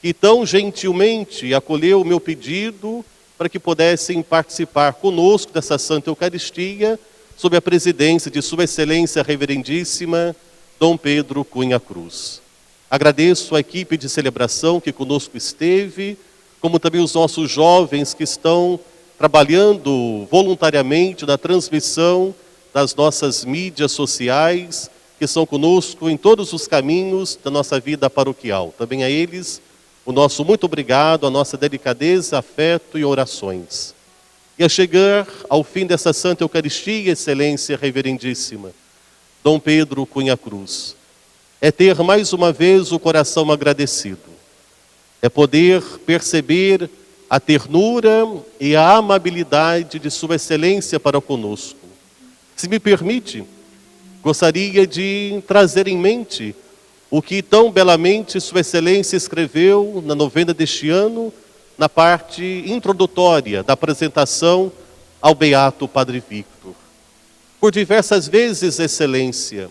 que tão gentilmente acolheu o meu pedido para que pudessem participar conosco dessa Santa Eucaristia, sob a presidência de Sua Excelência Reverendíssima Dom Pedro Cunha Cruz. Agradeço a equipe de celebração que conosco esteve, como também os nossos jovens que estão trabalhando voluntariamente na transmissão das nossas mídias sociais, que são conosco em todos os caminhos da nossa vida paroquial. Também a eles, o nosso muito obrigado, a nossa delicadeza, afeto e orações. E a chegar ao fim dessa Santa Eucaristia, Excelência Reverendíssima Dom Pedro Cunha Cruz, é ter mais uma vez o coração agradecido, é poder perceber a ternura e a amabilidade de Sua Excelência para conosco. Se me permite, gostaria de trazer em mente o que tão belamente Sua Excelência escreveu na novena deste ano, na parte introdutória da apresentação ao Beato Padre Victor. Por diversas vezes, Excelência,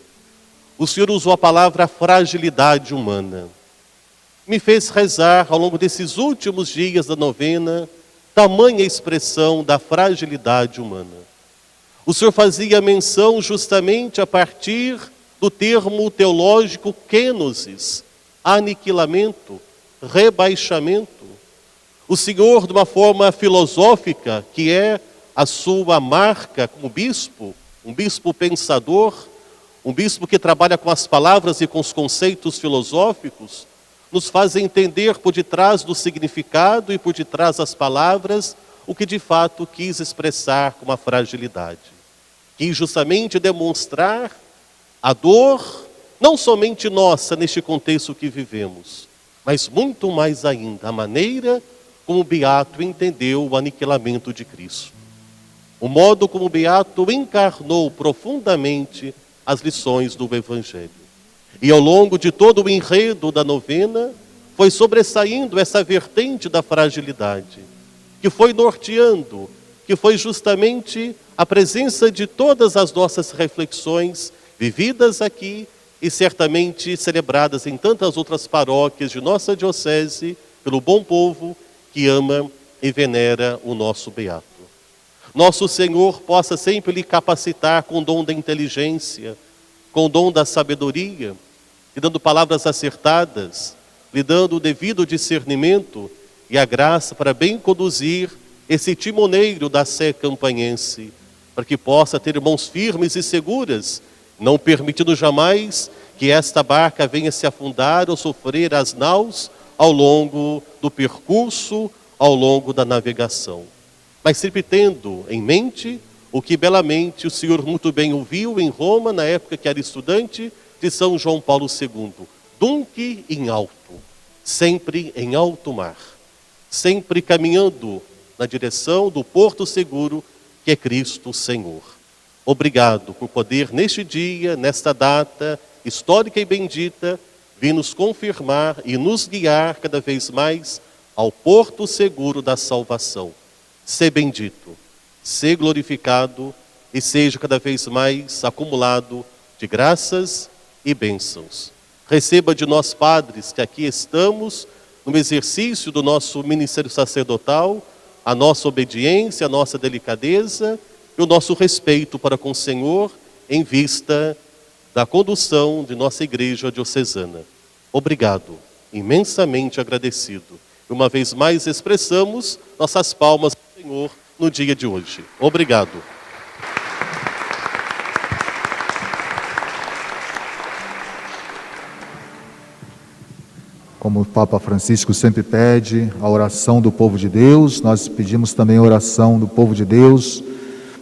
o Senhor usou a palavra fragilidade humana. Me fez rezar ao longo desses últimos dias da novena, tamanha expressão da fragilidade humana. O Senhor fazia menção justamente a partir do termo teológico kenosis, aniquilamento, rebaixamento. O Senhor, de uma forma filosófica, que é a sua marca como bispo, um bispo pensador, um bispo que trabalha com as palavras e com os conceitos filosóficos, nos faz entender por detrás do significado e por detrás das palavras o que de fato quis expressar com a fragilidade. Quis justamente demonstrar a dor, não somente nossa neste contexto que vivemos, mas muito mais ainda a maneira como o Beato entendeu o aniquilamento de Cristo. O modo como o Beato encarnou profundamente as lições do Evangelho. E ao longo de todo o enredo da novena, foi sobressaindo essa vertente da fragilidade, que foi norteando, que foi justamente a presença de todas as nossas reflexões, vividas aqui e certamente celebradas em tantas outras paróquias de nossa diocese, pelo bom povo que ama e venera o nosso Beato. Nosso Senhor possa sempre lhe capacitar com o dom da inteligência, com o dom da sabedoria, lhe dando palavras acertadas, lhe dando o devido discernimento e a graça para bem conduzir esse timoneiro da Sé campanhense, para que possa ter mãos firmes e seguras, não permitindo jamais que esta barca venha se afundar ou sofrer as naus ao longo do percurso, ao longo da navegação. Mas sempre tendo em mente o que belamente o Senhor muito bem ouviu em Roma, na época que era estudante de São João Paulo II. Dunque em alto, sempre em alto mar, sempre caminhando na direção do porto seguro que é Cristo Senhor. Obrigado por poder neste dia, nesta data histórica e bendita, vir nos confirmar e nos guiar cada vez mais ao porto seguro da salvação. Sê bendito, sê glorificado e seja cada vez mais acumulado de graças e bênçãos. Receba de nós, padres, que aqui estamos, no exercício do nosso ministério sacerdotal, a nossa obediência, a nossa delicadeza e o nosso respeito para com o Senhor em vista da condução de nossa igreja diocesana. Obrigado, imensamente agradecido. E uma vez mais expressamos nossas palmas ao Senhor no dia de hoje. Obrigado. Como o Papa Francisco sempre pede, a oração do povo de Deus, nós pedimos também a oração do povo de Deus,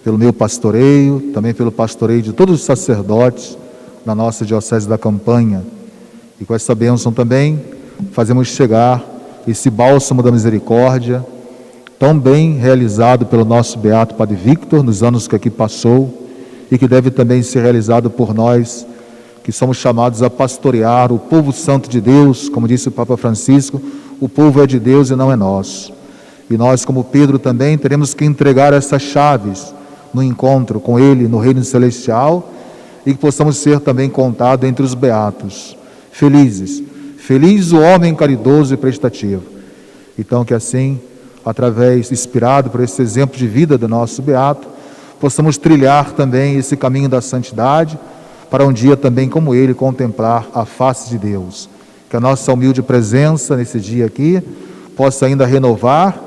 pelo meu pastoreio, também pelo pastoreio de todos os sacerdotes na nossa Diocese da Campanha. E com essa bênção também, fazemos chegar esse bálsamo da misericórdia, tão bem realizado pelo nosso beato Padre Victor, nos anos que aqui passou, e que deve também ser realizado por nós, que somos chamados a pastorear o povo santo de Deus, como disse o Papa Francisco, o povo é de Deus e não é nosso. E nós, como Pedro, também teremos que entregar essas chaves no encontro com Ele no reino celestial e que possamos ser também contados entre os beatos. Felizes, feliz o homem caridoso e prestativo. Então que assim, através, inspirado por esse exemplo de vida do nosso beato, possamos trilhar também esse caminho da santidade, para um dia também como ele contemplar a face de Deus. Que a nossa humilde presença nesse dia aqui possa ainda renovar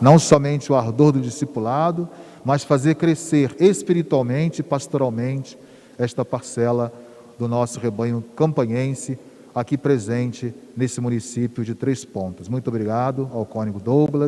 não somente o ardor do discipulado, mas fazer crescer espiritualmente e pastoralmente esta parcela do nosso rebanho campanhense aqui presente nesse município de Três Pontas. Muito obrigado ao cônego Douglas.